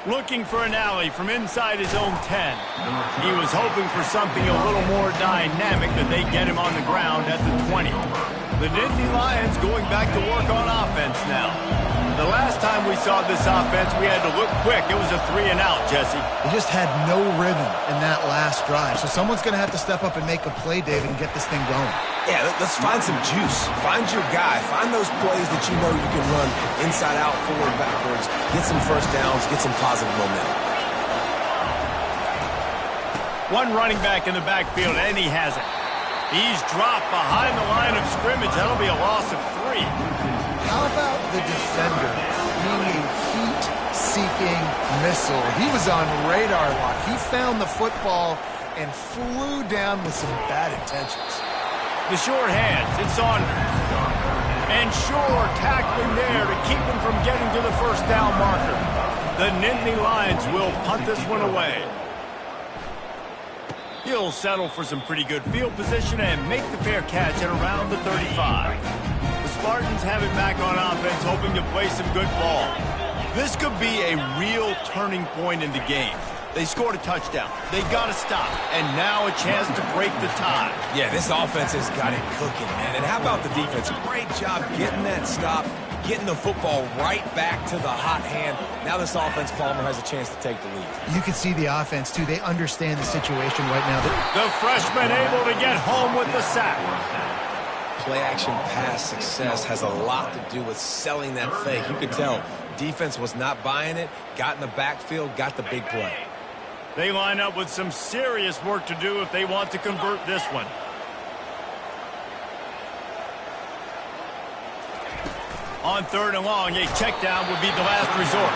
Looking for an alley from inside his own 10. He was hoping for something a little more dynamic, that they get him on the ground at the 20. The Nittany Lions going back to work on offense now. The last time we saw this offense, we had to look quick. It was a 3 and out, Jesse. They just had no rhythm in that last drive. So someone's going to have to step up and make a play, David, and get this thing going. Yeah, let's find some juice. Find your guy. Find those plays that you know you can run inside out, forward, backwards. Get some first downs. Get some positive momentum. One running back in the backfield, and he has it. He's dropped behind the line of scrimmage. That'll be a loss of 3. How about the defender being a heat-seeking missile? He was on radar lock. He found the football and flew down with some bad intentions. The short hands, it's Saunders. And Shore tackling there to keep him from getting to the first down marker. The Nittany Lions will punt this one away. He'll settle for some pretty good field position and make the fair catch at around the 35. The Spartans have it back on offense, hoping to play some good ball. This could be a real turning point in the game. They scored a touchdown. They got to stop. And now a chance to break the tie. Yeah, this offense has got it cooking, man. And how about the defense? Great job getting that stop, getting the football right back to the hot hand. Now this offense, Palmer, has a chance to take the lead. You can see the offense, too. They understand the situation right now. The freshman able to get home with the sack. Play-action pass success has a lot to do with selling that fake. You could tell defense was not buying it, got in the backfield, got the big play. They line up with some serious work to do if they want to convert this one. On 3rd and long, a check down would be the last resort.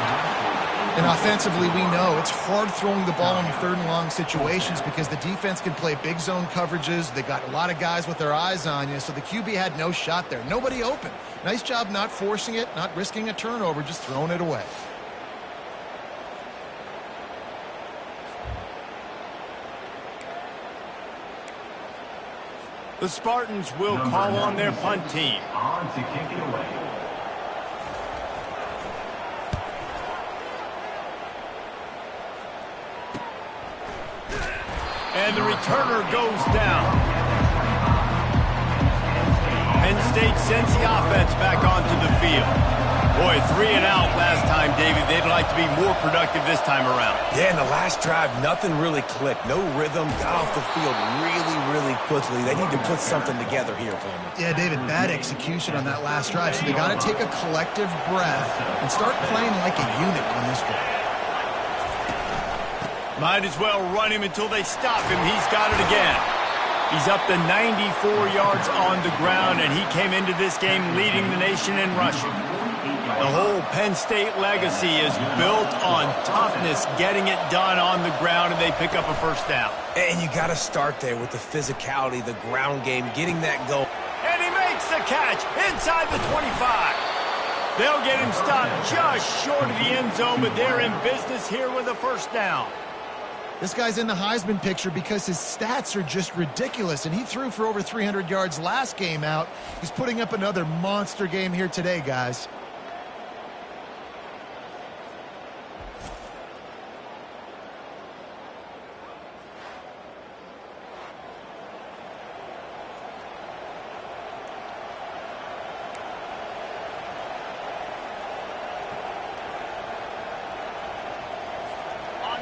And offensively, we know it's hard throwing the ball in 3rd and long situations because the defense can play big zone coverages. They got a lot of guys with their eyes on you, so the QB had no shot there. Nobody open. Nice job not forcing it, not risking a turnover, just throwing it away. The Spartans will call on their punt team. On to kick it away. And the returner goes down. Penn State sends the offense back onto the field. Boy, 3 and out last time, David. They'd like to be more productive this time around. Yeah, in the last drive, nothing really clicked. No rhythm, got off the field really quickly. They need to put something together here, Palmer. Yeah, David, bad execution on that last drive, so they got to take a collective breath and start playing like a unit on this drive. Might as well run him until they stop him. He's got it again. He's up to 94 yards on the ground, and he came into this game leading the nation in rushing. The whole Penn State legacy is built on toughness, getting it done on the ground, and they pick up a first down. And you got to start there with the physicality, the ground game, getting that goal. And he makes the catch inside the 25. They'll get him stopped just short of the end zone, but they're in business here with a first down. This guy's in the Heisman picture because his stats are just ridiculous, and he threw for over 300 yards last game out. He's putting up another monster game here today, guys.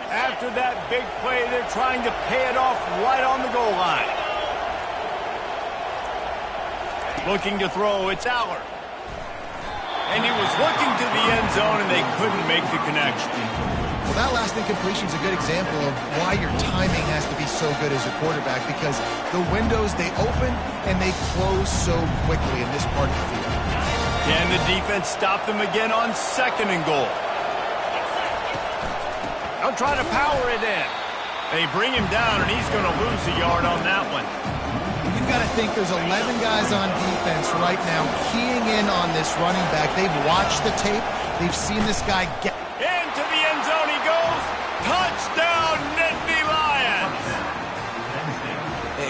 After that big play, they're trying to pay it off right on the goal line. Looking to throw, it's Aller. And he was looking to the end zone, and they couldn't make the connection. Well, that last incompletion is a good example of why your timing has to be so good as a quarterback, because the windows, they open and they close so quickly in this part of the field. Can the defense stop them again on 2nd and goal? They'll try to power it in. They bring him down, and he's going to lose a yard on that one. You've got to think there's 11 guys on defense right now keying in on this running back. They've watched the tape. They've seen this guy get into the end zone he goes. Touchdown, Nittany Lions.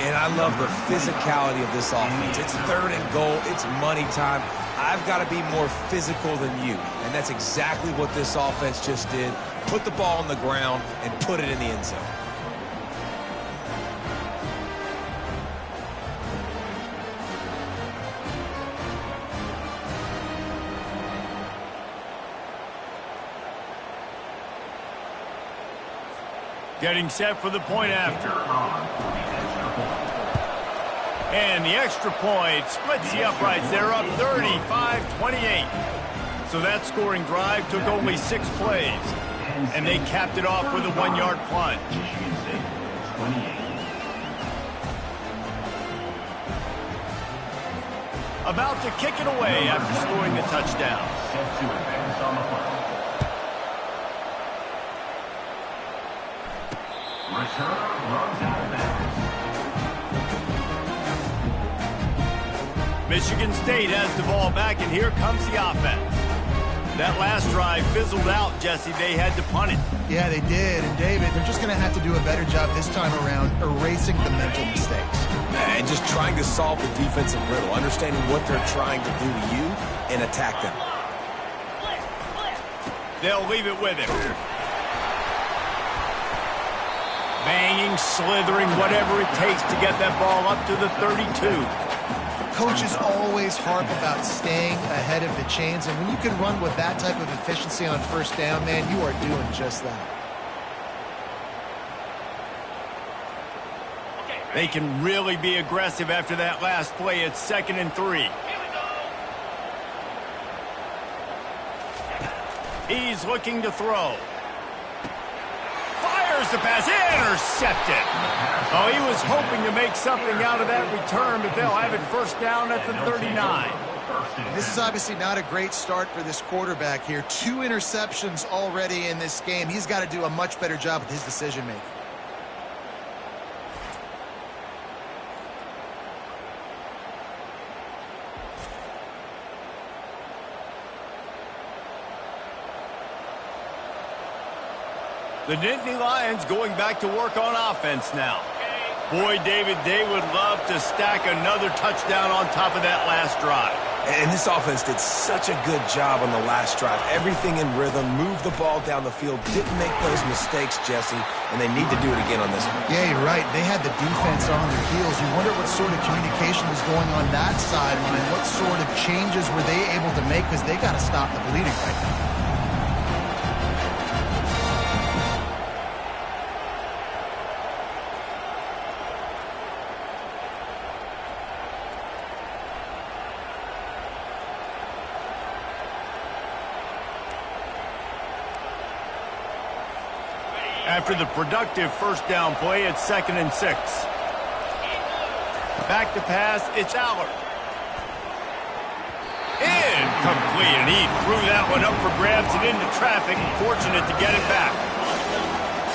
And I love the physicality of this offense. It's 3rd and goal. It's money time. I've got to be more physical than you. And that's exactly what this offense just did. Put the ball on the ground and put it in the end zone. Getting set for the point after. And the extra point splits the uprights. They're up 35-28. So that scoring drive took only 6 plays. And they capped it off with a 1-yard plunge. About to kick it away after scoring the touchdown. Michigan State has the ball back, and here comes the offense. That last drive fizzled out, Jesse. They had to punt it. Yeah, they did. And, David, they're just going to have to do a better job this time around erasing the mental mistakes. And just trying to solve the defensive riddle, understanding what they're trying to do to you and attack them. They'll leave it with him. Banging, slithering, whatever it takes to get that ball up to the 32. Coaches always harp about staying ahead of the chains, and when you can run with that type of efficiency on 1st down, man, you are doing just that. They can really be aggressive after that last play. It's 2nd and 3. He's looking to throw. Fires the pass, intercepted. Oh, he was hoping to make something out of that return, but they'll have it 1st down at the 39. This is obviously not a great start for this quarterback here. 2 interceptions already in this game. He's got to do a much better job with his decision-making. The Nittany Lions going back to work on offense now. Boy, David, they would love to stack another touchdown on top of that last drive. And this offense did such a good job on the last drive. Everything in rhythm, moved the ball down the field, didn't make those mistakes, Jesse, and they need to do it again on this one. Yeah, you're right. They had the defense on their heels. You wonder what sort of communication was going on that sideline. What sort of changes were they able to make, because they got to stop the bleeding right now. After the productive 1st down play, it's 2nd and 6. Back to pass, it's Aller. Incomplete, and he threw that one up for grabs and into traffic. Fortunate to get it back.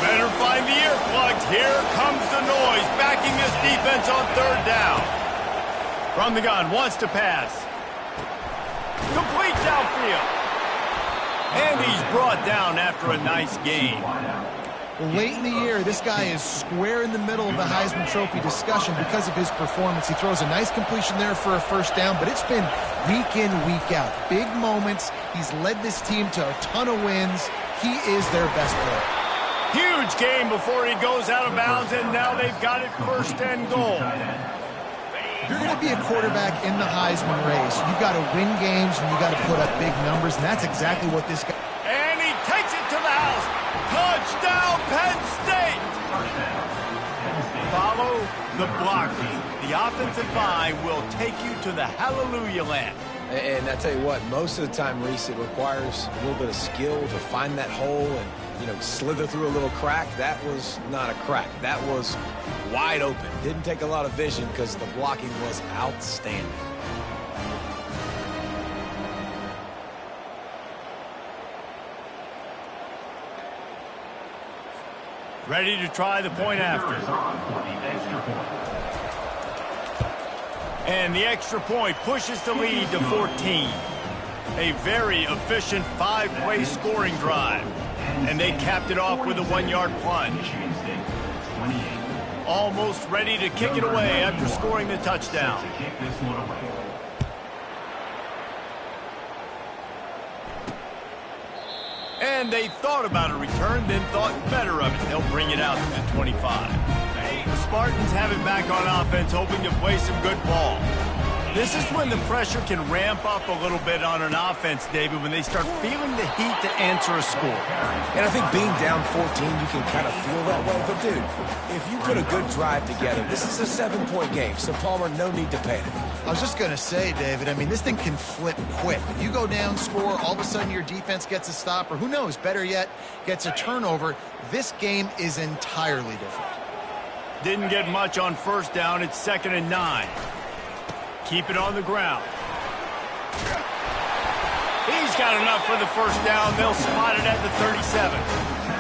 Better find the earplugs. Here comes the noise, backing this defense on 3rd down. From the gun, wants to pass. Complete downfield. And he's brought down after a nice gain. Late in the year, this guy is square in the middle of the Heisman Trophy discussion because of his performance. He throws a nice completion there for a 1st down, but it's been week in, week out. Big moments. He's led this team to a ton of wins. He is their best player. Huge game before he goes out of bounds, and now they've got it 1st and goal. If you're going to be a quarterback in the Heisman race, you've got to win games and you've got to put up big numbers, and that's exactly what this guy... And he takes it to the house. Touchdown! Touchdown, Penn State! Follow the blockers. The offensive line will take you to the hallelujah land. And I tell you what, most of the time, Reese, it requires a little bit of skill to find that hole and, slither through a little crack. That was not a crack. That was wide open. Didn't take a lot of vision because the blocking was outstanding. Ready to try the point after. And the extra point pushes the lead to 14. A very efficient 5-play scoring drive. And they capped it off with a 1-yard plunge. Almost ready to kick it away after scoring the touchdown. And they thought about a return, then thought better of it. They'll bring it out to the 25. The Spartans have it back on offense, hoping to play some good ball. This is when the pressure can ramp up a little bit on an offense, David, when they start feeling the heat to answer a score. And I think being down 14, you can kind of feel that way. But, dude, if you put a good drive together, this is a 7-point game, so, Palmer, no need to panic. I was just going to say, David, I mean, this thing can flip quick. You go down, score, all of a sudden your defense gets a stop, or who knows, better yet, gets a turnover. This game is entirely different. Didn't get much on first down. It's 2nd and 9. Keep it on the ground. He's got enough for the first down. They'll spot it at the 37.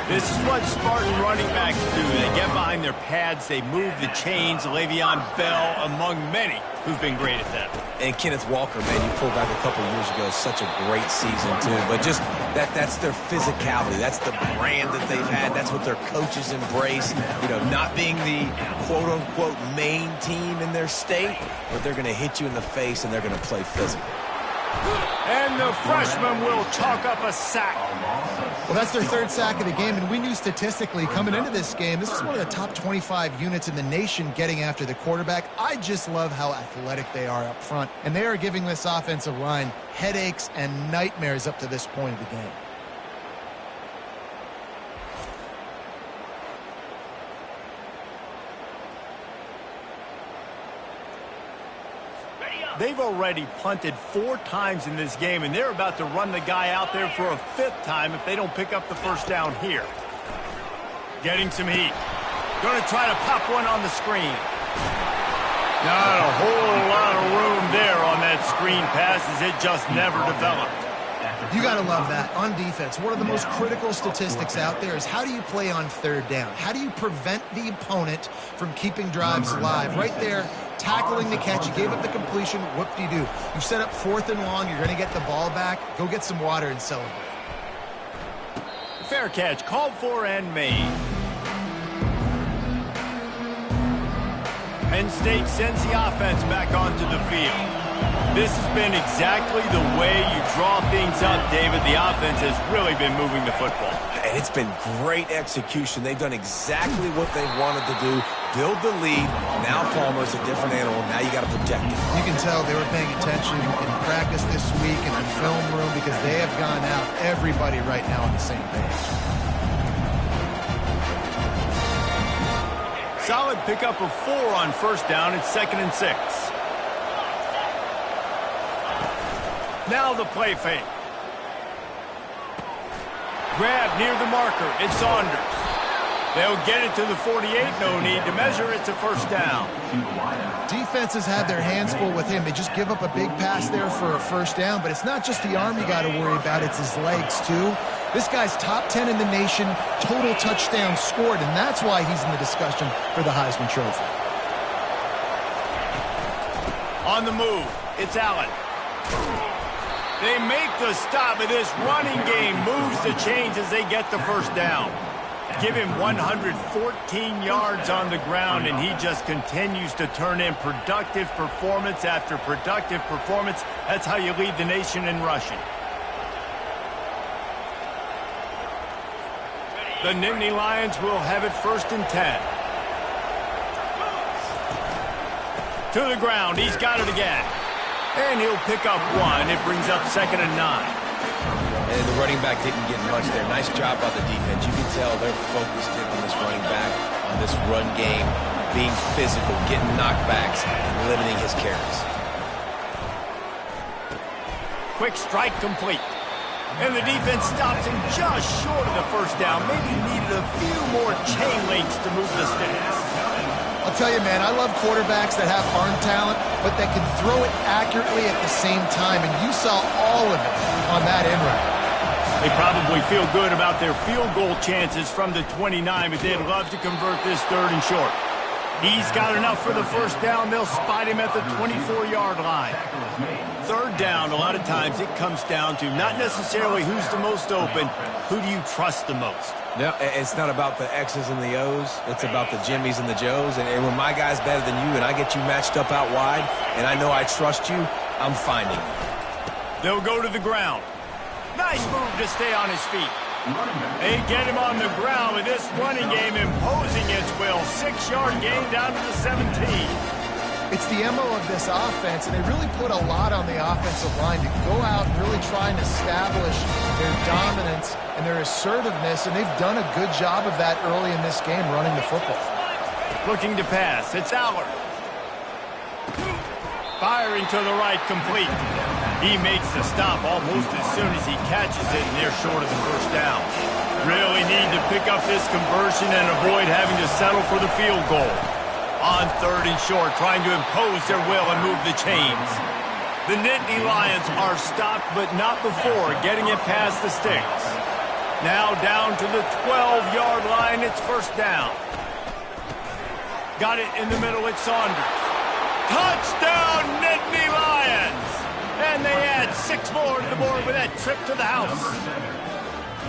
This is what Spartan running backs do. They get behind their pads. They move the chains. Le'Veon Bell, among many, who've been great at that. And Kenneth Walker, man, you pulled back a couple years ago. Such a great season, too. But just that's their physicality. That's the brand that they've had. That's what their coaches embrace. Not being the quote-unquote main team in their state, but they're going to hit you in the face and they're going to play physical. And the freshman will chalk up a sack. Well, that's their 3rd sack of the game, and we knew statistically coming into this game, this is one of the top 25 units in the nation getting after the quarterback. I just love how athletic they are up front, and they are giving this offensive line headaches and nightmares up to this point of the game. They've already punted 4 times in this game, and they're about to run the guy out there for a 5th time if they don't pick up the first down here. Getting some heat. Going to try to pop one on the screen. Not a whole lot of room there on that screen pass as it just never developed. You got to love that. On defense, one of the most critical statistics out there is how do you play on 3rd down? How do you prevent the opponent from keeping drives alive? Right there, tackling the catch. You gave up the completion. Whoop-de-doo. You set up 4th and long. You're going to get the ball back. Go get some water and celebrate. Fair catch. Called for and made. Penn State sends the offense back onto the field. This has been exactly the way you draw things up, David. The offense has really been moving the football. And it's been great execution. They've done exactly what they wanted to do. Build the lead. Now Palmer's a different animal. Now you got to protect him. You can tell they were paying attention in practice this week in the film room because they have gone out, everybody right now on the same page. Solid pickup of 4 on first down. It's 2nd and 6. Now the play fake. Grab near the marker. It's Saunders. They'll get it to the 48. No need to measure. It's a first down. Defenses have their hands full with him. They just give up a big pass there for a first down, but it's not just the arm you got to worry about. It's his legs, too. This guy's top 10 in the nation, total touchdowns scored, and that's why he's in the discussion for the Heisman Trophy. On the move, it's Allen. They make the stop, and this running game moves the chains as they get the first down. Give him 114 yards on the ground, and he just continues to turn in productive performance after productive performance. That's how you lead the nation in rushing. The Nittany Lions will have it 1st and 10. To the ground. He's got it again. And he'll pick up 1. It brings up 2nd and 9. And the running back didn't get much there. Nice job by the defense. You can tell they're focused in on this running back, on this run game, being physical, getting knockbacks, and limiting his carries. Quick strike complete. And the defense stops him just short of the first down. Maybe needed a few more chain links to move the sticks. I'll tell you, man, I love quarterbacks that have arm talent, but that can throw it accurately at the same time. And you saw all of it on that end route. They probably feel good about their field goal chances from the 29, but they'd love to convert this 3rd and short. He's got enough for the first down. They'll spot him at the 24-yard line. 3rd down, a lot of times it comes down to not necessarily who's the most open, who do you trust the most? No, it's not about the X's and the O's. It's about the Jimmies and the Joes. And when my guy's better than you and I get you matched up out wide and I know I trust you, I'm finding you. They'll go to the ground. Nice move to stay on his feet. They get him on the ground with this running game imposing its will. 6-yard gain down to the 17. It's the MO of this offense, and they really put a lot on the offensive line to go out and really try and establish their dominance and their assertiveness, and they've done a good job of that early in this game running the football. Looking to pass. It's Allard. Firing to the right, complete. He makes the stop almost as soon as he catches it, and they're short of the first down. Really need to pick up this conversion and avoid having to settle for the field goal. On 3rd and short, trying to impose their will and move the chains. The Nittany Lions are stopped, but not before getting it past the sticks. Now down to the 12-yard line, it's first down. Got it in the middle, it's Saunders. Touchdown, Nittany Lions! And they add 6 more to the board with that trip to the house.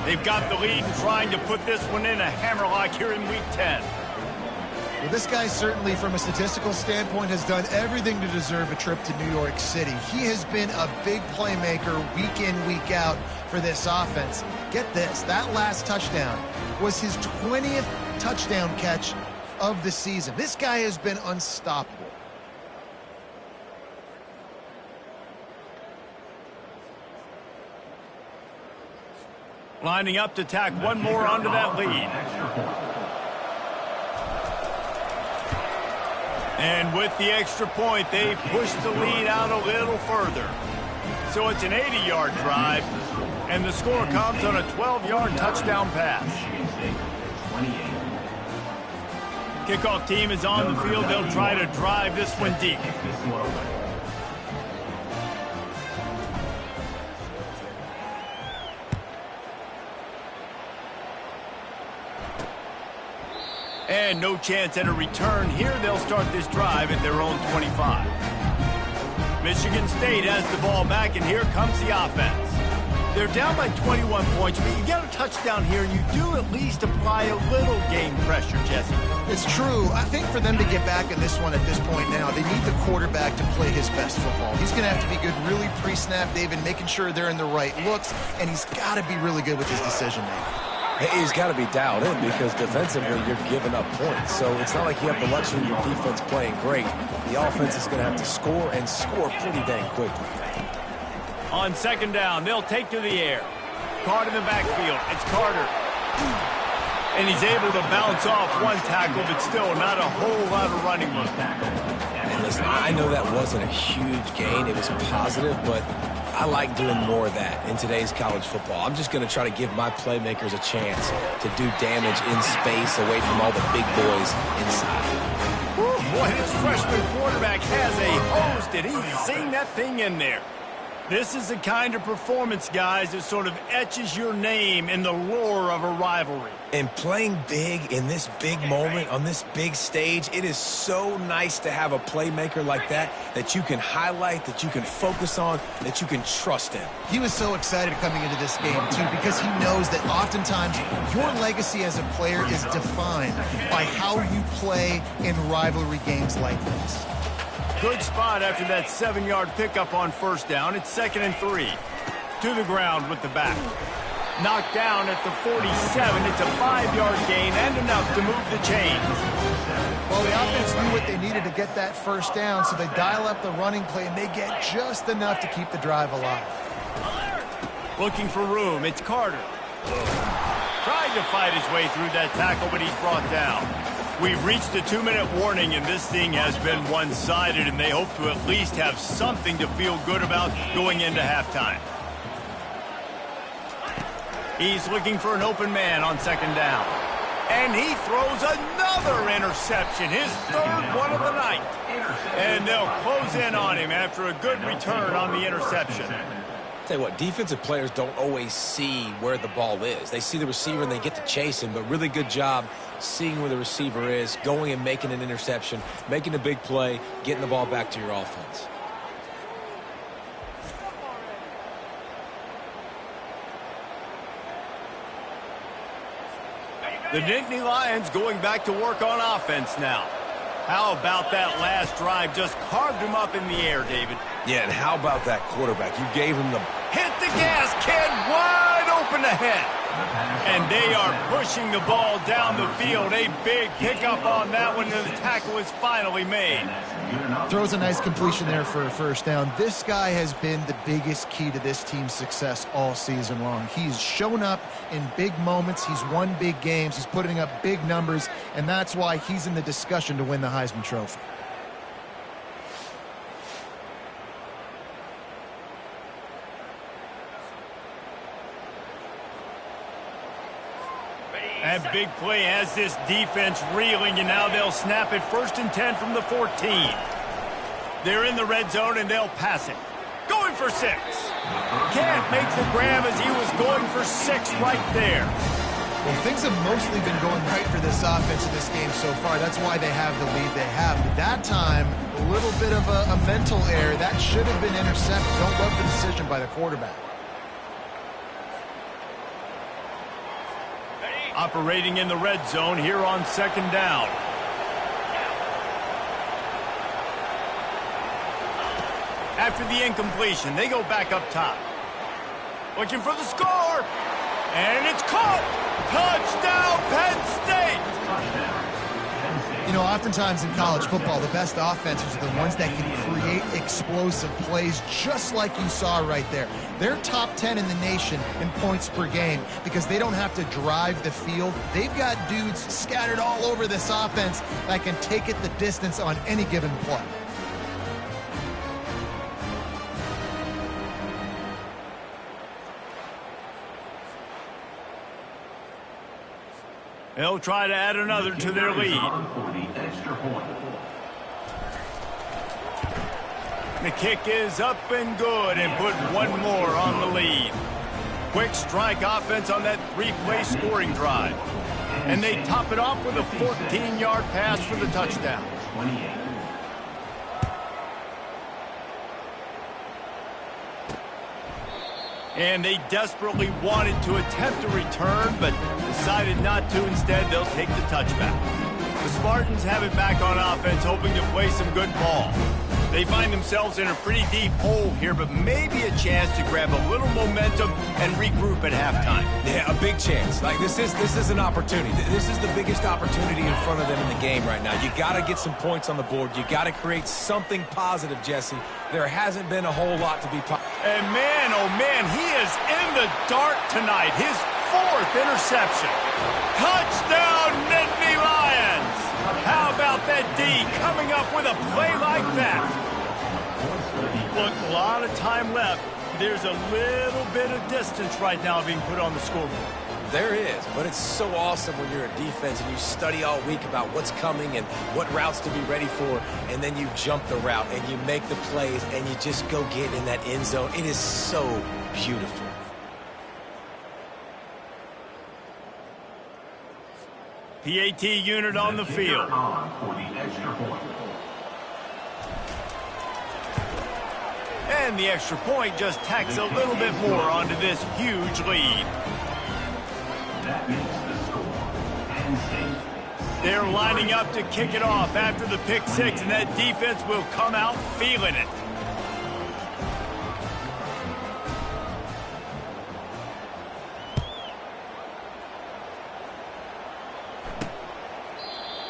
They've got the lead and trying to put this one in a hammerlock here in Week 10. Well, this guy certainly, from a statistical standpoint, has done everything to deserve a trip to New York City. He has been a big playmaker week in, week out for this offense. Get this, that last touchdown was his 20th touchdown catch of the season. This guy has been unstoppable. Lining up to tack one more onto that lead. And with the extra point, they push the lead out a little further. So it's an 80-yard drive, and the score comes on a 12-yard touchdown pass. Kickoff team is on the field. They'll try to drive this one deep. And no chance at a return here. They'll start this drive at their own 25. Michigan State has the ball back, and here comes the offense. They're down by 21 points, but you get a touchdown here, and you do at least apply a little game pressure, Jesse. It's true. I think for them to get back in this one at this point now, they need the quarterback to play his best football. He's going to have to be good really pre-snap, David, making sure they're in the right looks, and he's got to be really good with his decision-making. He's got to be dialed in because defensively you're giving up points. So it's not like you have the luxury of your defense playing great. The offense is going to have to score and score pretty dang quickly. On 2nd down, they'll take to the air. Caught in the backfield. It's Carter. And he's able to bounce off one tackle, but still not a whole lot of running room. And listen, I know that wasn't a huge gain. It was positive, but I like doing more of that in today's college football. I'm just going to try to give my playmakers a chance to do damage in space away from all the big boys inside. Whew, boy, this freshman quarterback has a hose. Did he sing that thing in there? This is the kind of performance, guys, that sort of etches your name in the lore of a rivalry. And playing big in this big moment, on this big stage, it is so nice to have a playmaker like that that you can highlight, that you can focus on, that you can trust in. He was so excited coming into this game, too, because he knows that oftentimes your legacy as a player is defined by how you play in rivalry games like this. Good spot after that 7-yard pickup on 1st down. It's 2nd and 3. To the ground with the back. Knocked down at the 47. It's a 5-yard gain and enough to move the chains. Well, the offense knew what they needed to get that 1st down, so they dial up the running play, and they get just enough to keep the drive alive. Looking for room, it's Carter. Trying to fight his way through that tackle, but he's brought down. We've reached the 2-minute warning, and this thing has been one-sided, and they hope to at least have something to feel good about going into halftime. He's looking for an open man on second down. And he throws another interception, his third one of the night. And they'll close in on him after a good return on the interception. Tell you what, defensive players don't always see where the ball is. They see the receiver and they get to chase him, but really good job seeing where the receiver is, going and making an interception, making a big play, getting the ball back to your offense. The Nittany Lions going back to work on offense now. How about that last drive? Just carved him up in the air, David. Yeah, and how about that quarterback? You gave him the... Hit the gas, kid, wide open ahead. And they are pushing the ball down the field. A big hiccup on that one, and the tackle is finally made. Throws a nice completion there for a first down. This guy has been the biggest key to this team's success all season long. He's shown up in big moments. He's won big games. He's putting up big numbers, and that's why he's in the discussion to win the Heisman Trophy. That big play has this defense reeling, and now they'll snap it 1st and 10 from the 14. They're in the red zone, and they'll pass it. Going for 6. Can't make the grab as he was going for 6 right there. Well, things have mostly been going right for this offense in this game so far. That's why they have the lead they have. But that time, a little bit of a mental error. That should have been intercepted. Don't love the decision by the quarterback. Operating in the red zone here on second down. After the incompletion, they go back up top. Looking for the score. And it's caught. Touchdown, Penn State. You know, oftentimes in college football, the best offenses are the ones that can create explosive plays, just like you saw right there. They're top 10 in the nation in points per game because they don't have to drive the field. They've got dudes scattered all over this offense that can take it the distance on any given play. They'll try to add another to their lead. The kick is up and good and put one more on the lead. Quick strike offense on that 3-play scoring drive. And they top it off with a 14-yard pass for the touchdown. And they desperately wanted to attempt a return, but decided not to. Instead, they'll take the touchback. The Spartans have it back on offense, hoping to play some good ball. They find themselves in a pretty deep hole here, but maybe a chance to grab a little momentum and regroup at halftime. Yeah, a big chance. Like, this is an opportunity. This is the biggest opportunity in front of them in the game right now. You got to get some points on the board. You got to create something positive, Jesse. There hasn't been a whole lot to be positive. And man, oh man, he is in the dark tonight. His 4th interception. Touchdown, Nittany Lions! How about that D coming up with a play like that? Look, a lot of time left. There's a little bit of distance right now being put on the scoreboard. There is, but it's so awesome when you're a defense and you study all week about what's coming and what routes to be ready for, and then you jump the route and you make the plays and you just go get in that end zone. It is so beautiful. PAT unit on the field. And the extra point just tacks a little bit more onto this huge lead. That makes the score. Penn State. They're lining up to kick it off after the pick 6, and that defense will come out feeling it.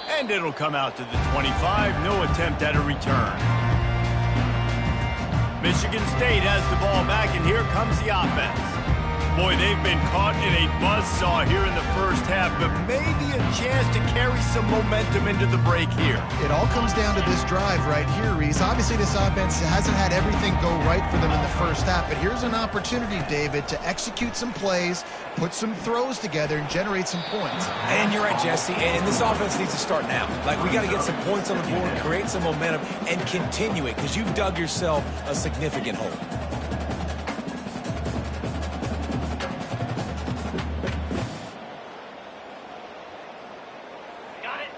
And it'll come out to the 25. No attempt at a return. Michigan State has the ball back, and here comes the offense. Boy, they've been caught in a buzzsaw here in the first half, but maybe a chance to carry some momentum into the break here. It all comes down to this drive right here, Reese. Obviously, this offense hasn't had everything go right for them in the first half, but here's an opportunity, David, to execute some plays, put some throws together, and generate some points. And you're right, Jesse, and this offense needs to start now. Like, we got to get some points on the board, create some momentum, and continue it, because you've dug yourself a significant hole.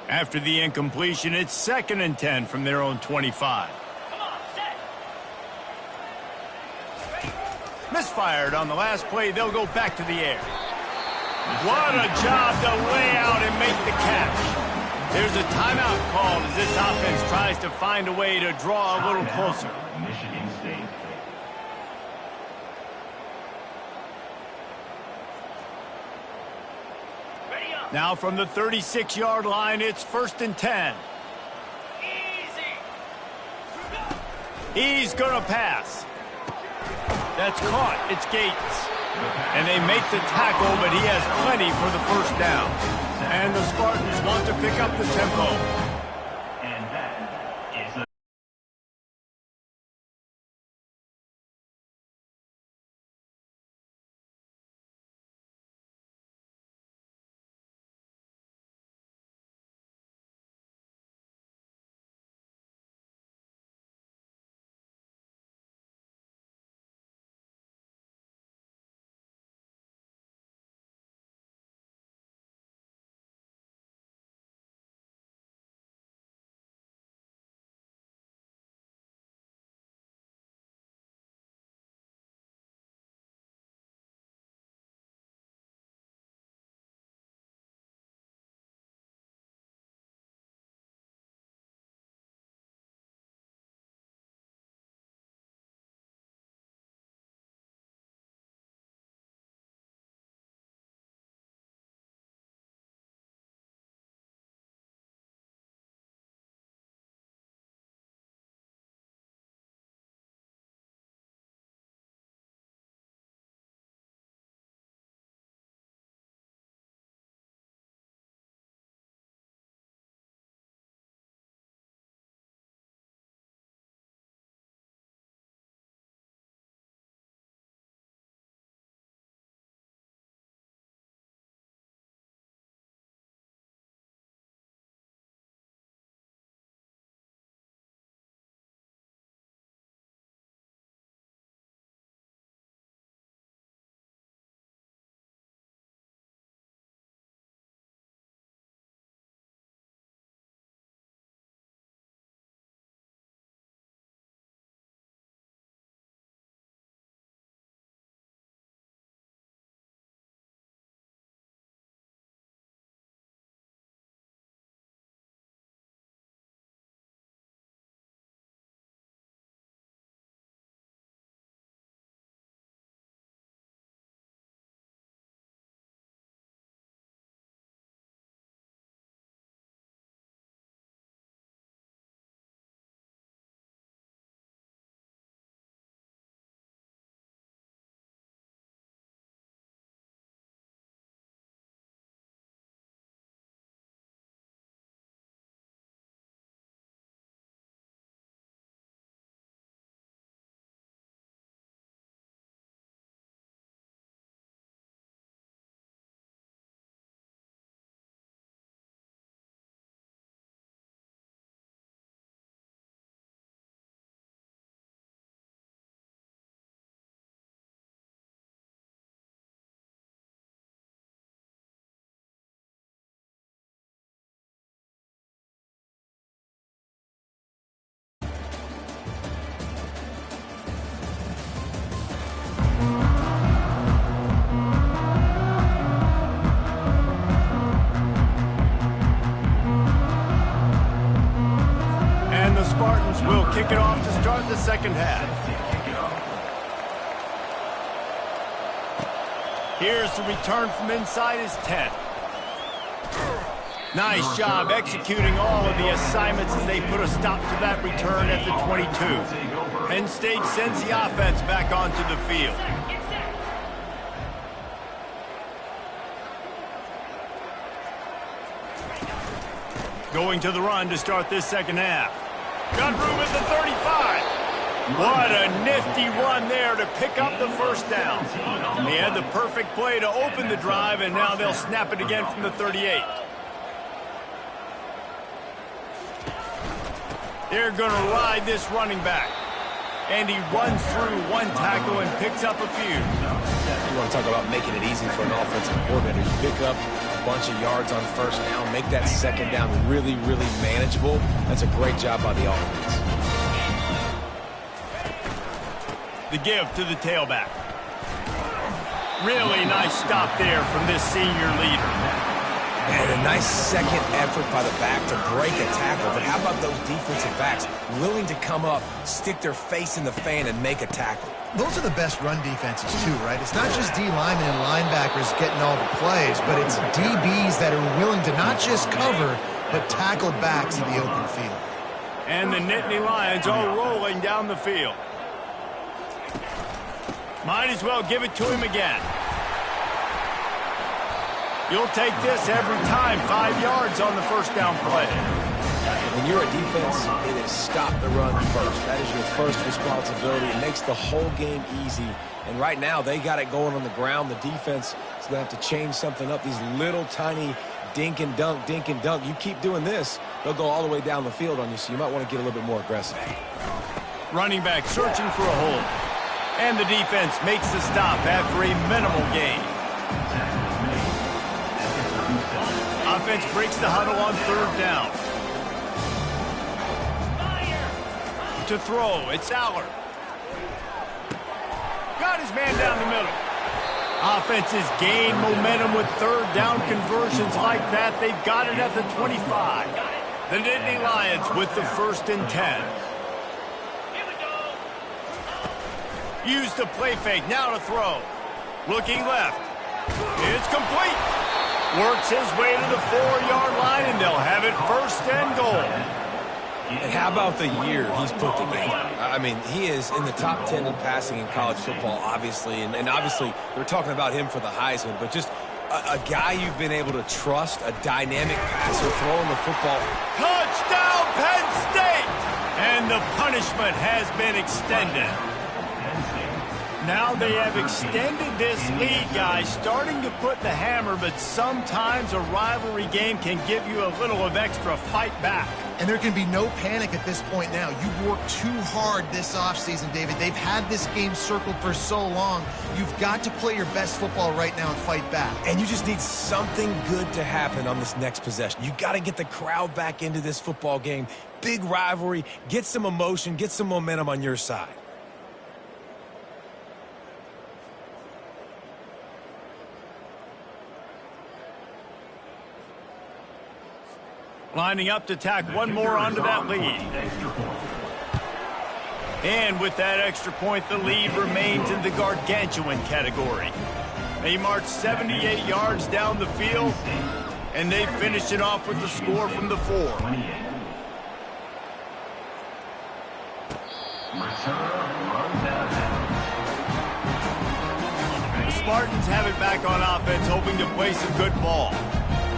After the incompletion, it's 2nd and 10 from their own 25. Misfired on the last play. They'll go back to the air. What a job to lay out and make the catch. There's a timeout called as this offense tries to find a way to draw a little closer. Michigan State. Now from the 36-yard line, it's 1st and 10. He's going to pass. That's caught. It's Gates. And they make the tackle, but he has plenty for the first down. And the Spartans want to pick up the tempo. And that is the will kick it off to start the second half. Here's the return from inside his 10. Nice job executing all of the assignments as they put a stop to that return at the 22. Penn State sends the offense back onto the field. Going to the run to start this second half. Got room at the 35. What a nifty run there to pick up the first down. He had the perfect play to open the drive, and now they'll snap it again from the 38. They're going to ride this running back. And he runs through one tackle and picks up a few. You want to talk about making it easy for an offensive coordinator. You pick up a bunch of yards on first down, make that second down really, really manageable. That's a great job by the offense. The give to the tailback. Really nice stop there from this senior leader. And a nice second effort by the back to break a tackle. But how about those defensive backs willing to come up, stick their face in the fan, and make a tackle? Those are the best run defenses, too, right? It's not just D linemen and linebackers getting all the plays, but it's DBs that are willing to not just cover, but tackle backs in the open field. And the Nittany Lions are rolling down the field. Might as well give it to him again. You'll take this every time. 5 yards on the first down play. When you're a defense, it is stop the run first. That is your first responsibility. It makes the whole game easy. And right now, they got it going on the ground. The defense is going to have to change something up. These little tiny dink and dunk, dink and dunk. You keep doing this, they'll go all the way down the field on you, so you might want to get a little bit more aggressive. Running back searching for a hole. And the defense makes the stop after a minimal gain. Offense breaks the huddle on third down. To throw, it's Aller. Got his man down the middle. Offenses gain momentum with third down conversions like that. They've got it at the 25. The Nittany Lions with the 1st and 10. Use the play fake, now to throw. Looking left. It's complete. Works his way to the 4-yard line, and they'll have it 1st and goal. And how about the year he's put together? I mean, he is in the top 10 in passing in college football, obviously. And obviously, they're talking about him for the Heisman. But just a guy you've been able to trust, a dynamic passer, throwing the football. Touchdown, Penn State! And the punishment has been extended. Now they have extended this lead, guys, starting to put the hammer, but sometimes a rivalry game can give you a little of extra fight back. And there can be no panic at this point now. You've worked too hard this offseason, David. They've had this game circled for so long. You've got to play your best football right now and fight back. And you just need something good to happen on this next possession. You got to get the crowd back into this football game. Big rivalry, get some emotion, get some momentum on your side. Lining up to tack one more onto that lead. And with that extra point, the lead remains in the gargantuan category. They march 78 yards down the field, and they finish it off with the score from the 4. The Spartans have it back on offense, hoping to play some good ball.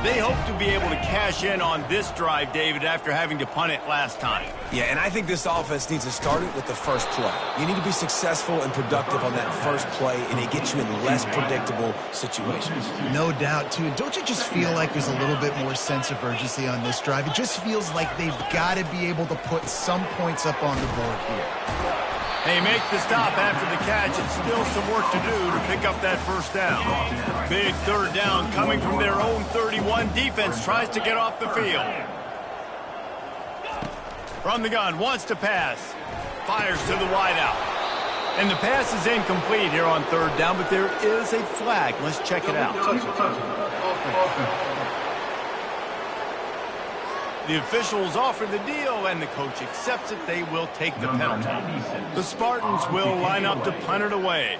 They hope to be able to cash in on this drive, David, after having to punt it last time. Yeah, and I think this offense needs to start it with the first play. You need to be successful and productive on that first play, and it gets you in less predictable situations. No doubt, too. Don't you just feel like there's a little bit more sense of urgency on this drive? It just feels like they've got to be able to put some points up on the board here. They make the stop after the catch, and still some work to do to pick up that first down. Big third down coming from their own 31. Defense tries to get off the field. From the gun, wants to pass. Fires to the wideout. And the pass is incomplete here on third down, but there is a flag. Let's check it out. The officials offer the deal, and the coach accepts it. They will take the penalty. The Spartans will line up to punt it away.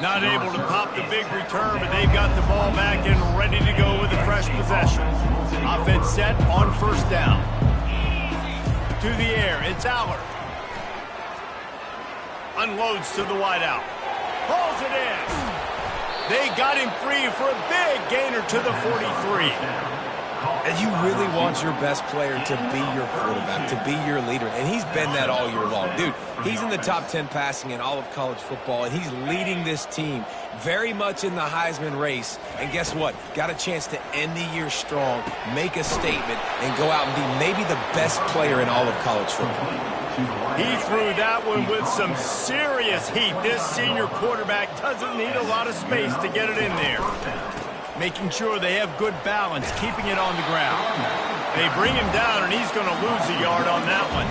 Not able to pop the big return, but they've got the ball back and ready to go with a fresh possession. Offense set on first down. To the air, it's Aller. Unloads to the wideout. hauls it in. They got him free for a big gainer to the 43. And you really want your best player to be your quarterback, to be your leader. And he's been that all year long. Dude, he's in the top 10 passing in all of college football, and he's leading this team very much in the Heisman race. And guess what? Got a chance to end the year strong, make a statement, and go out and be maybe the best player in all of college football. He threw that one with some serious heat. This senior quarterback doesn't need a lot of space to get it in there. Making sure they have good balance, keeping it on the ground. They bring him down, and he's going to lose a yard on that one.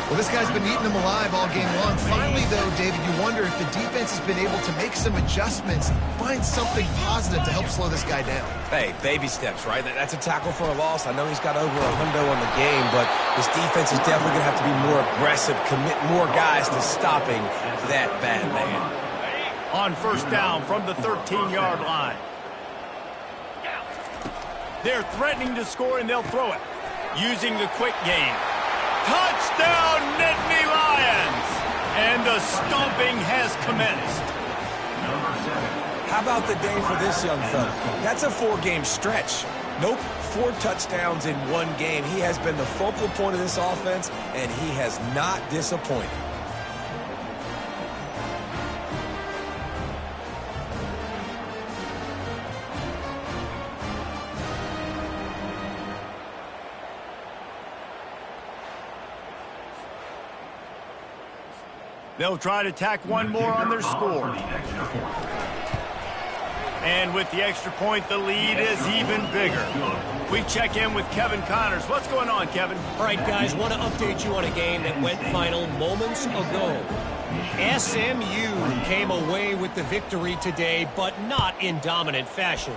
Well, this guy's been eating them alive all game long. Finally, though, David, you wonder if the defense has been able to make some adjustments, find something positive to help slow this guy down. Hey, baby steps, right? That's a tackle for a loss. I know he's got over $100 on the game, but this defense is definitely going to have to be more aggressive, commit more guys to stopping that bad man. On first down from the 13-yard line. They're threatening to score, and they'll throw it. Using the quick game. Touchdown, Nittany Lions! And the stomping has commenced. How about the day for this young fella? That's a 4-game stretch. Nope, 4 touchdowns in 1 game. He has been the focal point of this offense, and he has not disappointed. They'll try to tack one more on their score. And with the extra point, the lead is even bigger. We check in with Kevin Connors. What's going on, Kevin? All right, guys, want to update you on a game that went final moments ago. SMU came away with the victory today, but not in dominant fashion.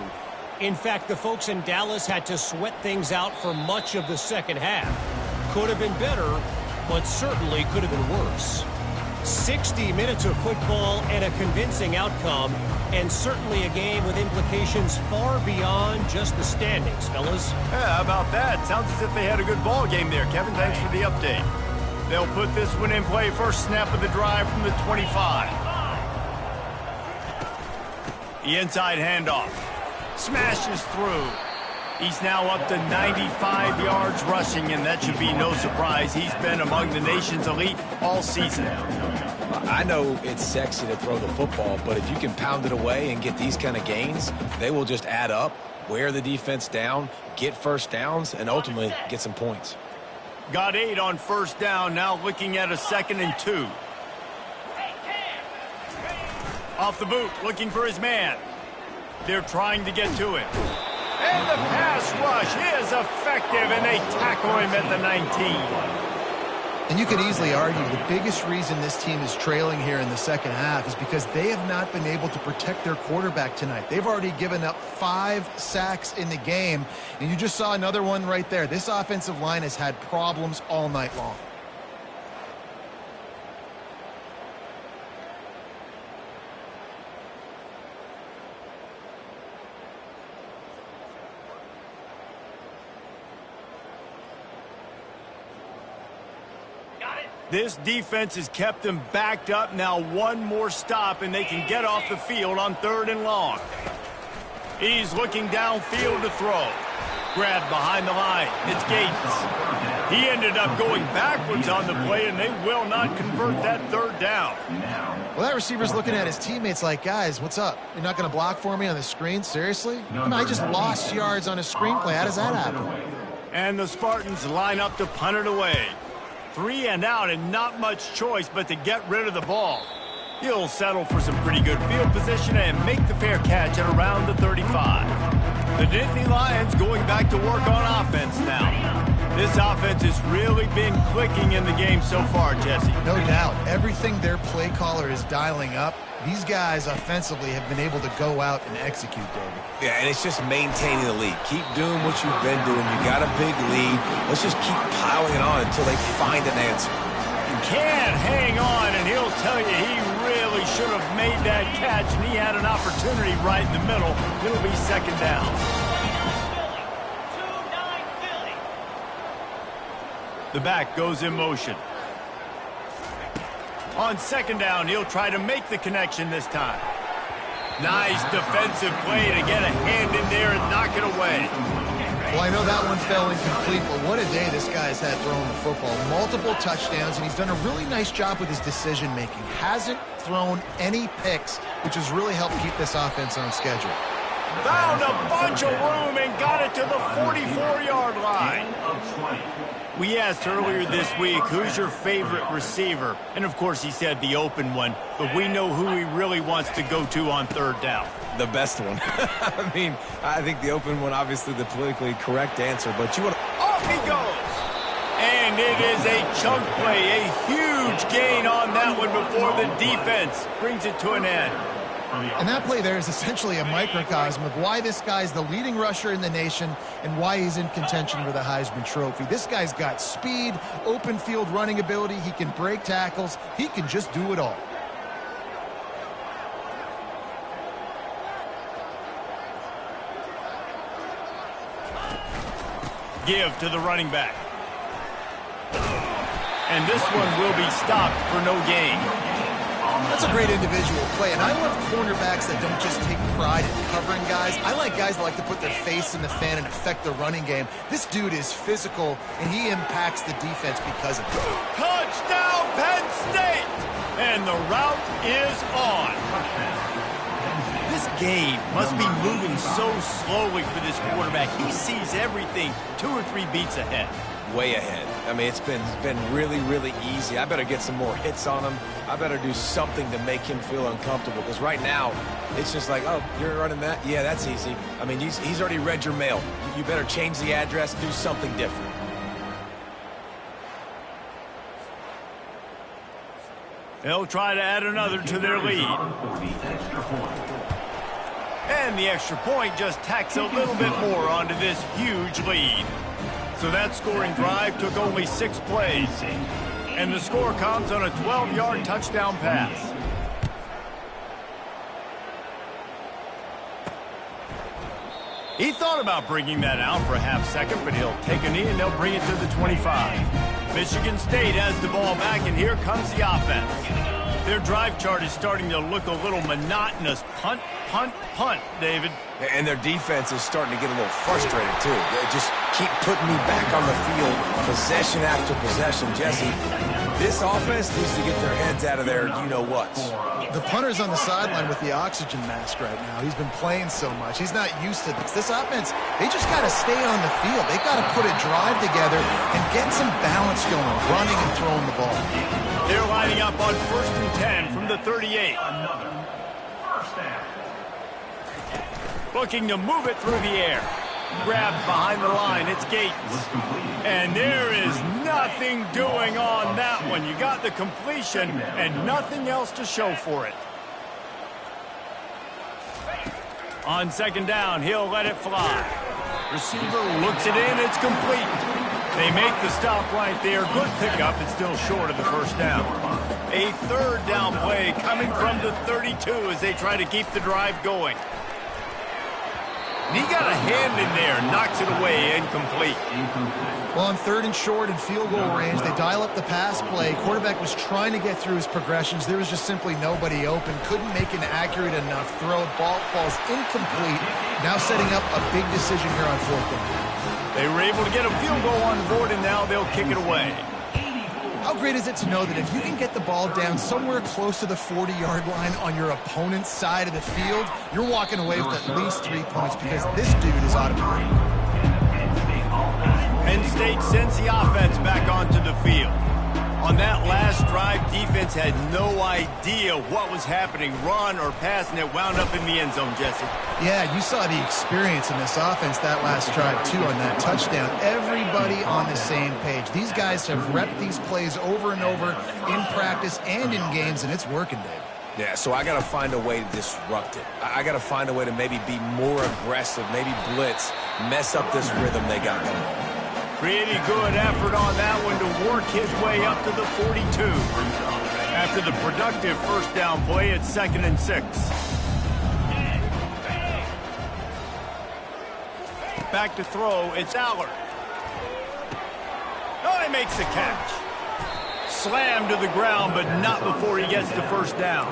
In fact, the folks in Dallas had to sweat things out for much of the second half. Could have been better, but certainly could have been worse. 60 minutes of football and a convincing outcome, and certainly a game with implications far beyond just the standings, fellas. Yeah, how about that? Sounds as if they had a good ball game there, Kevin. Thanks for the update. They'll put this one in play. First snap of the drive from the 25. The inside handoff. Smashes through. He's now up to 95 yards rushing, and that should be no surprise. He's been among the nation's elite all season. I know it's sexy to throw the football, but if you can pound it away and get these kind of gains, they will just add up, wear the defense down, get first downs, and ultimately get some points. Got 8 on first down, now looking at a 2nd and 2. Off the boot, looking for his man. They're trying to get to him. And the pass rush is effective, and they tackle him at the 19. And you could easily argue the biggest reason this team is trailing here in the second half is because they have not been able to protect their quarterback tonight. They've already given up 5 sacks in the game, and you just saw another one right there. This offensive line has had problems all night long. This defense has kept them backed up. Now one more stop, and they can get off the field on 3rd and long. He's looking downfield to throw. Grabbed behind the line. It's Gates. He ended up going backwards on the play, and they will not convert that 3rd down. Well, that receiver's looking at his teammates like, guys, what's up? You're not going to block for me on the screen? Seriously? I just lost yards on a screenplay. How does that happen? And the Spartans line up to punt it away. 3 and out, and not much choice but to get rid of the ball. He'll settle for some pretty good field position and make the fair catch at around the 35. The Nittany Lions going back to work on offense now. This offense has really been clicking in the game so far, Jesse. No doubt. Everything their play caller is dialing up, these guys offensively have been able to go out and execute, David. Yeah, and it's just maintaining the lead. Keep doing what you've been doing. You got a big lead. Let's just keep piling it on until they find an answer. Can't hang on, and he'll tell you he really should have made that catch, and he had an opportunity right in the middle. It'll be 2nd down. The back goes in motion. On second down, he'll try to make the connection this time. Nice defensive play to get a hand in there and knock it away. Well, I know that one fell incomplete, but what a day this guy's had throwing the football. Multiple touchdowns, and he's done a really nice job with his decision-making. Hasn't thrown any picks, which has really helped keep this offense on schedule. Found a bunch of room and got it to the 44-yard line. We asked earlier this week, who's your favorite receiver? And, of course, he said the open one, but we know who he really wants to go to on third down. The best one. I mean, I think the open one, obviously the politically correct answer, but you want to... Off he goes! And it is a chunk play, a huge gain on that one before the defense brings it to an end. And that play there is essentially a microcosm of why this guy's the leading rusher in the nation and why he's in contention for the Heisman Trophy. This guy's got speed, open field running ability. He can break tackles. He can just do it all. Give to the running back. And this one will be stopped for no gain. That's a great individual play, and I love cornerbacks that don't just take pride in covering guys. I like guys that like to put their face in the fan and affect the running game. This dude is physical, and he impacts the defense because of it. Touchdown, Penn State! And the route is on. This game must be moving so slowly for this quarterback. He sees everything 2 or 3 beats ahead. Way ahead. I mean, it's been really, really easy. I better get some more hits on him. I better do something to make him feel uncomfortable, because right now, it's just like, oh, you're running that? Yeah, that's easy. I mean, he's already read your mail. You better change the address, do something different. They'll try to add another to their lead. And the extra point just tacks a little bit more onto this huge lead. So that scoring drive took only 6 plays. And the score comes on a 12-yard touchdown pass. He thought about bringing that out for a half second, but he'll take a knee and they'll bring it to the 25. Michigan State has the ball back, and here comes the offense. Their drive chart is starting to look a little monotonous. Punt, punt, punt, David. And their defense is starting to get a little frustrated, too. They just keep putting me back on the field, possession after possession. Jesse, this offense needs to get their heads out of their you-know-whats. The punter's on the sideline with the oxygen mask right now. He's been playing so much. He's not used to this. This offense, they just got to stay on the field. They've got to put a drive together and get some balance going, running and throwing the ball. They're lining up on 1st and 10 from the 38. Looking to move it through the air. Grabbed behind the line. It's Gates. And there is nothing doing on that one. You got the completion and nothing else to show for it. On second down, he'll let it fly. Receiver looks it in. It's complete. They make the stop right there. Good pickup. It's still short of the first down. A 3rd down play coming from the 32 as they try to keep the drive going. And he got a hand in there, knocks it away, incomplete. Well, on 3rd and short and field goal range, they dial up the pass play. Quarterback was trying to get through his progressions. There was just simply nobody open. Couldn't make an accurate enough throw. Ball falls incomplete. Now setting up a big decision here on 4th down. They were able to get a field goal on the board, and now they'll kick it away. How great is it to know that if you can get the ball down somewhere close to the 40-yard line on your opponent's side of the field, you're walking away with at least 3 points, because this dude is automatic. Penn State sends the offense back onto the field. On that last drive, defense had no idea what was happening, run or pass, and it wound up in the end zone, Jesse. Yeah, you saw the experience in this offense that last drive, too, on that touchdown. Everybody on the same page. These guys have repped these plays over and over in practice and in games, and it's working, Dave. Yeah, so I got to find a way to disrupt it. I got to find a way to maybe be more aggressive, maybe blitz, mess up this rhythm they got going. Pretty good effort on that one to work his way up to the 42. After the productive 1st down play, it's 2nd and 6. Back to throw, it's Allard. Oh, he makes the catch. Slammed to the ground, but not before he gets the first down.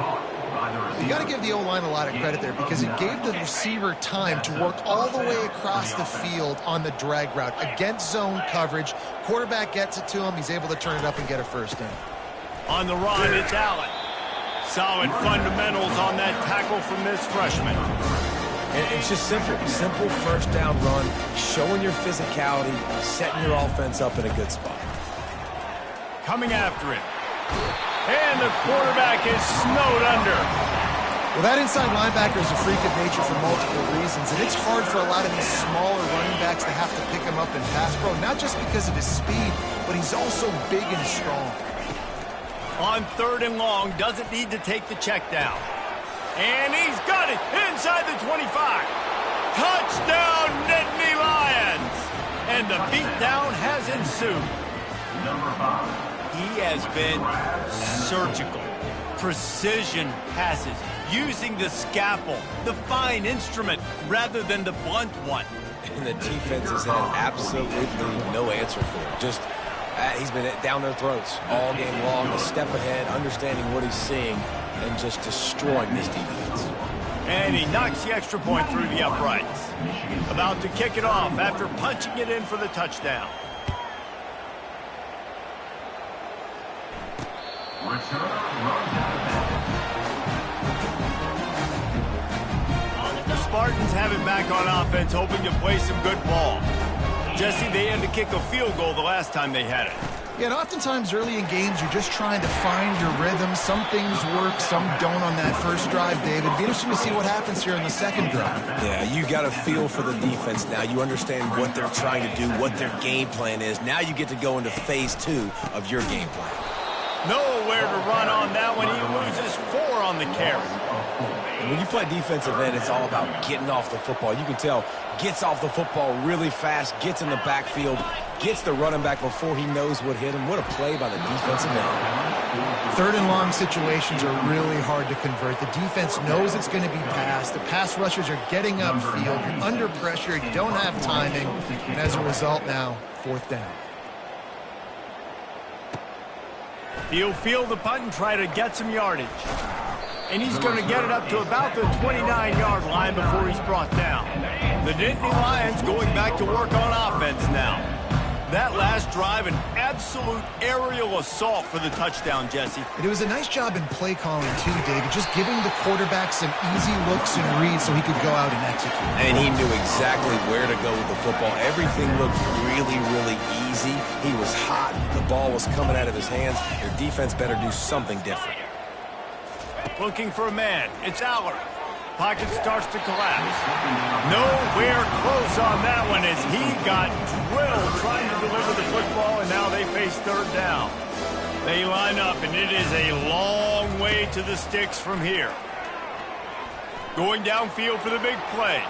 You got to give the O-line a lot of credit there because it gave the receiver time to work all the way across the field on the drag route against zone coverage. Quarterback gets it to him. He's able to turn it up and get a first down. On the run, it's Allen. Solid fundamentals on that tackle from this freshman. And it's just simple first down run, showing your physicality, setting your offense up in a good spot. Coming after it. And the quarterback is snowed under. Well, that inside linebacker is a freak of nature for multiple reasons, and it's hard for a lot of these smaller running backs to have to pick him up in pass pro, not just because of his speed, but he's also big and strong. On 3rd and long, doesn't need to take the check down. And he's got it inside the 25. Touchdown, Nittany Lions! And the beatdown has ensued. He has been surgical. Precision passes, using the scalpel, the fine instrument, rather than the blunt one. And the defense has had absolutely no answer for it. Just, he's been down their throats all game long, a step ahead, understanding what he's seeing, and just destroying this defense. And he knocks the extra point through the uprights. About to kick it off after punching it in for the touchdown. The Spartans have it back on offense, hoping to play some good ball. Jesse, they had to kick a field goal the last time they had it. Yeah, and oftentimes early in games, you're just trying to find your rhythm. Some things work, some don't on that first drive, David. It'd be interesting to see what happens here in the second drive. Yeah, you got a feel for the defense now. You understand what they're trying to do, what their game plan is. Now you get to go into phase 2 of your game plan. Nowhere to run on that one. He loses 4 on the carry. And when you play defensive end, it's all about getting off the football. You can tell, gets off the football really fast, gets in the backfield, gets the running back before he knows what hit him. What a play by the defensive end. 3rd and long situations are really hard to convert. The defense knows it's going to be passed. The pass rushers are getting upfield. You're under pressure. You don't have timing. And as a result now, 4th down. He'll field the punt and try to get some yardage. And he's going to get it up to about the 29-yard line before he's brought down. The Nittany Lions going back to work on offense now. That last drive, an absolute aerial assault for the touchdown, Jesse. It was a nice job in play calling, too, David, just giving the quarterback some easy looks and reads so he could go out and execute. And he knew exactly where to go with the football. Everything looked really, really easy. He was hot. The ball was coming out of his hands. Your defense better do something different. Looking for a man. It's Aller. Pocket starts to collapse. Nowhere close on that one as he got drilled trying to deliver the football, and now they face 3rd down. They line up, and it is a long way to the sticks from here. Going downfield for the big play.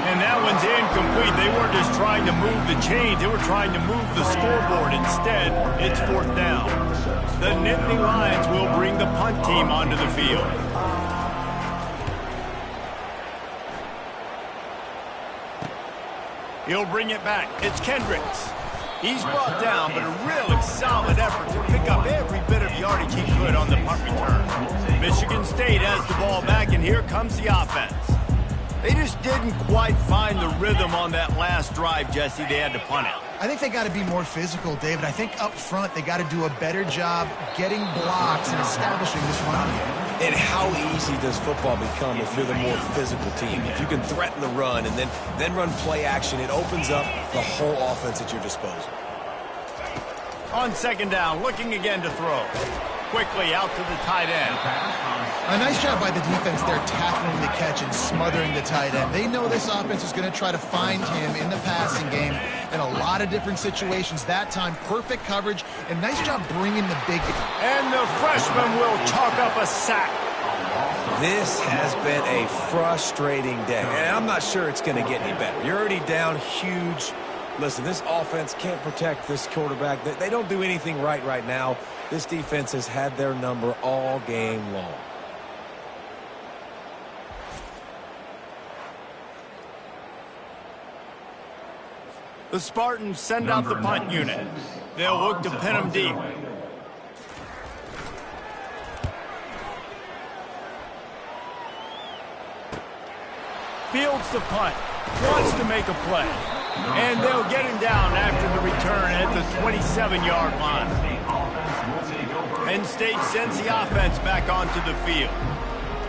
And that one's incomplete. They weren't just trying to move the chains. They were trying to move the scoreboard. Instead, it's 4th down. The Nittany Lions will bring the punt team onto the field. He'll bring it back. It's Kendricks. He's brought down, but a really solid effort to pick up every bit of yardage he could on the punt return. Michigan State has the ball back, and here comes the offense. They just didn't quite find the rhythm on that last drive, Jesse. They had to punt it. I think they got to be more physical, David. I think up front they got to do a better job getting blocks and establishing this run game. And how easy does football become if you're the more physical team? If you can threaten the run and then run play action, it opens up the whole offense at your disposal. On 2nd down, looking again to throw. Quickly out to the tight end. A nice job by the defense there tackling the catch and smothering the tight end. They know this offense is going to try to find him in the passing game in a lot of different situations. That time, perfect coverage, and nice job bringing the big game. And the freshman will chalk up a sack. This has been a frustrating day, and I'm not sure it's going to get any better. You're already down huge. Listen, this offense can't protect this quarterback. They don't do anything right now. This defense has had their number all game long. The Spartans send out the punt unit. They'll look to pin him deep. Fields the punt. Wants to make a play. And they'll get him down after the return at the 27-yard line. Penn State sends the offense back onto the field.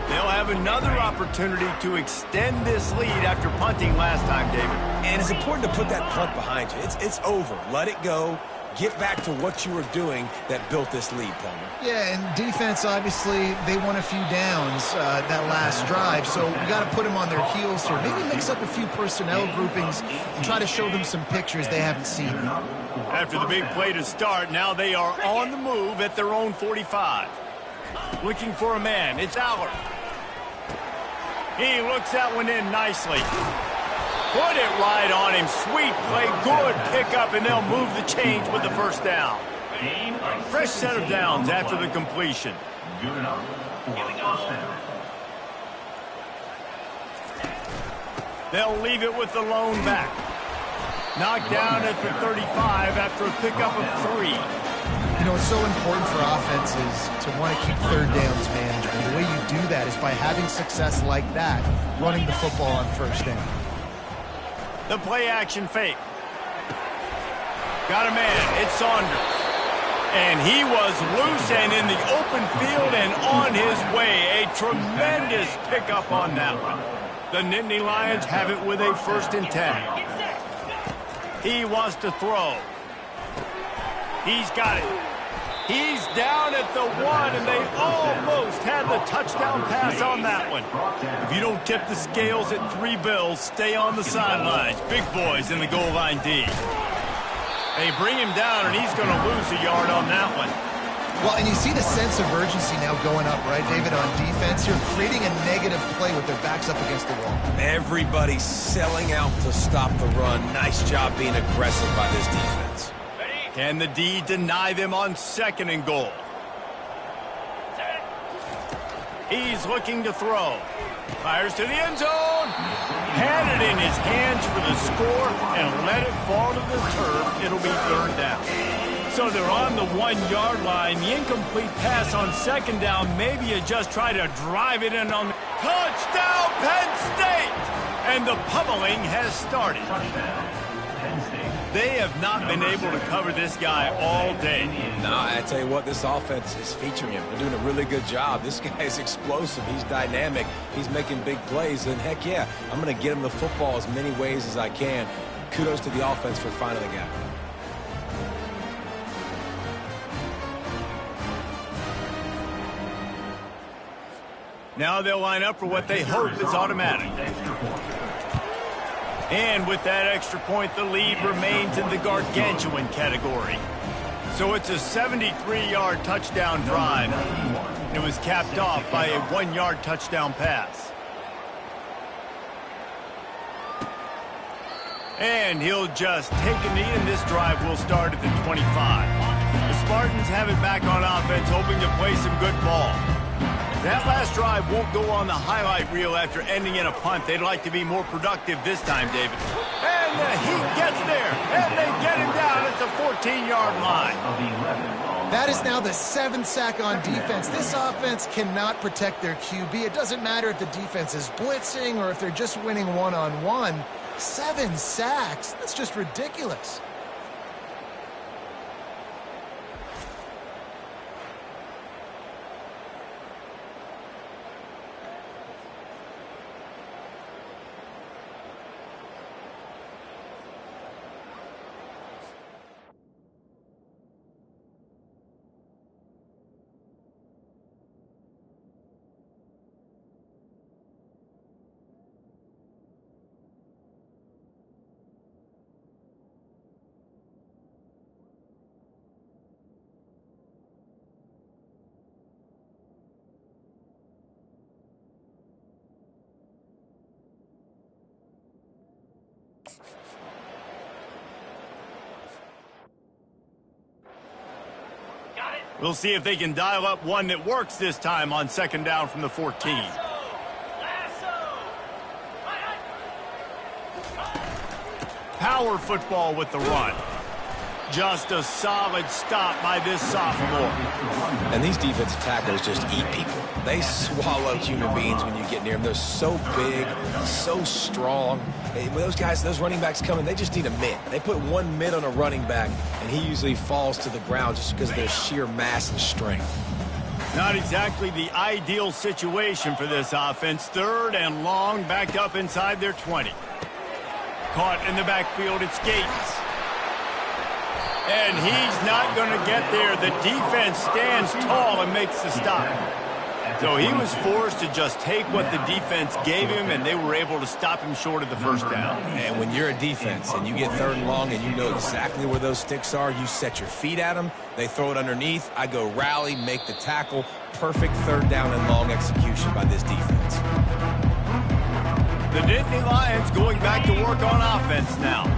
They'll have another opportunity to extend this lead after punting last time, David. And it's important to put that punt behind you. It's over. Let it go. Get back to what you were doing that built this lead, Palmer. Yeah, and defense, obviously, they won a few downs that last drive, so we got to put them on their heels here. Maybe mix up a few personnel groupings and try to show them some pictures they haven't seen. After the big play to start, now they are on the move at their own 45. Looking for a man. It's Aller. He looks that one in nicely. Put it right on him. Sweet play. Good pickup, and they'll move the chains with the first down. Fresh set of downs after the completion. They'll leave it with the lone back. Knocked down at the 35 after a pickup of 3. You know, it's so important for offenses to want to keep third downs managed. And the way you do that is by having success like that, running the football on first down. The play action fake. Got a man. It's Saunders. And he was loose and in the open field and on his way. A tremendous pickup on that one. The Nittany Lions have it with a 1st and 10. He wants to throw. He's got it. He's down at the 1, and they almost had the touchdown pass on that one. If you don't tip the scales at 3 bills, stay on the sidelines. Big boys in the goal line D. They bring him down, and he's going to lose a yard on that one. Well, and you see the sense of urgency now going up, right, David, on defense here, creating a negative play with their backs up against the wall. Everybody's selling out to stop the run. Nice job being aggressive by this defense. Can the D deny them on 2nd and goal? He's looking to throw. Fires to the end zone. Had it in his hands for the score and let it fall to the turf. It'll be 3rd down. So they're on the 1-yard line. The incomplete pass on 2nd down. Maybe you just try to drive it in on the touchdown, Penn State! And the pummeling has started. They have not been able to cover this guy all day. No, I tell you what, this offense is featuring him. They're doing a really good job. This guy is explosive. He's dynamic. He's making big plays. And heck yeah, I'm going to get him the football as many ways as I can. Kudos to the offense for finding the gap. Now they'll line up for what they hope is automatic. And with that extra point, the lead remains in the gargantuan category. So it's a 73-yard touchdown drive. It was capped off by a 1-yard touchdown pass. And he'll just take a knee, and this drive will start at the 25. The Spartans have it back on offense, hoping to play some good ball. That last drive won't go on the highlight reel after ending in a punt. They'd like to be more productive this time, David. And he gets there, and they get him down at the 14-yard line. That is now the 7th sack on defense. This offense cannot protect their QB. It doesn't matter if the defense is blitzing or if they're just winning one-on-one. 7 sacks, that's just ridiculous. We'll see if they can dial up one that works this time on 2nd down from the 14. Power football with the run. Just a solid stop by this sophomore. And these defensive tackles just eat people. They swallow human beings when you get near them. They're so big, so strong. When those guys, those running backs come in, they just need a mitt. They put one mitt on a running back, and he usually falls to the ground just because of their sheer mass and strength. Not exactly the ideal situation for this offense. 3rd and long, backed up inside their 20. Caught in the backfield, it's Gates. And he's not going to get there. The defense stands tall and makes the stop. So he was forced to just take what the defense gave him, and they were able to stop him short of the first down. And when you're a defense and you get 3rd and long and you know exactly where those sticks are, you set your feet at them, they throw it underneath, I go rally, make the tackle. Perfect 3rd down and long execution by this defense. The Nittany Lions going back to work on offense now.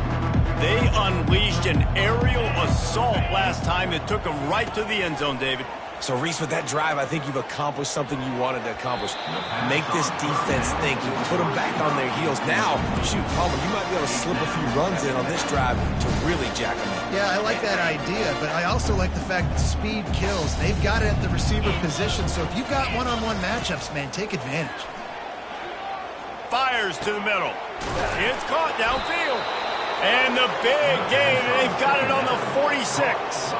They unleashed an aerial assault last time that took them right to the end zone, David. So, Reese, with that drive, I think you've accomplished something you wanted to accomplish. Make this defense think. You put them back on their heels. Now, shoot, Palmer, you might be able to slip a few runs in on this drive to really jack them up. Yeah, I like that idea, but I also like the fact that speed kills. They've got it at the receiver position, so if you've got one-on-one matchups, man, take advantage. Fires to the middle. It's caught downfield. And the big gain, and they've got it on the 46.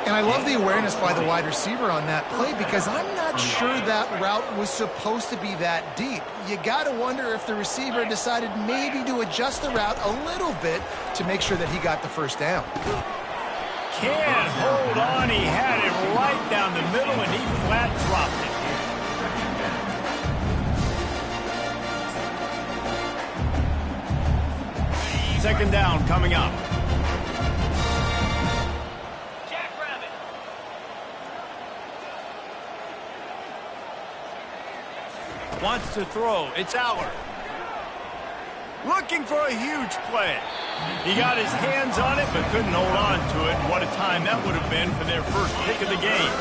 And I love the awareness by the wide receiver on that play because I'm not sure that route was supposed to be that deep. You got to wonder if the receiver decided maybe to adjust the route a little bit to make sure that he got the first down. Can't hold on. He had it right down the middle, and he flat dropped it. Second down coming up. Wants to throw. It's Aller. Looking for a huge play. He got his hands on it, but couldn't hold on to it. What a time that would have been for their first pick of the game.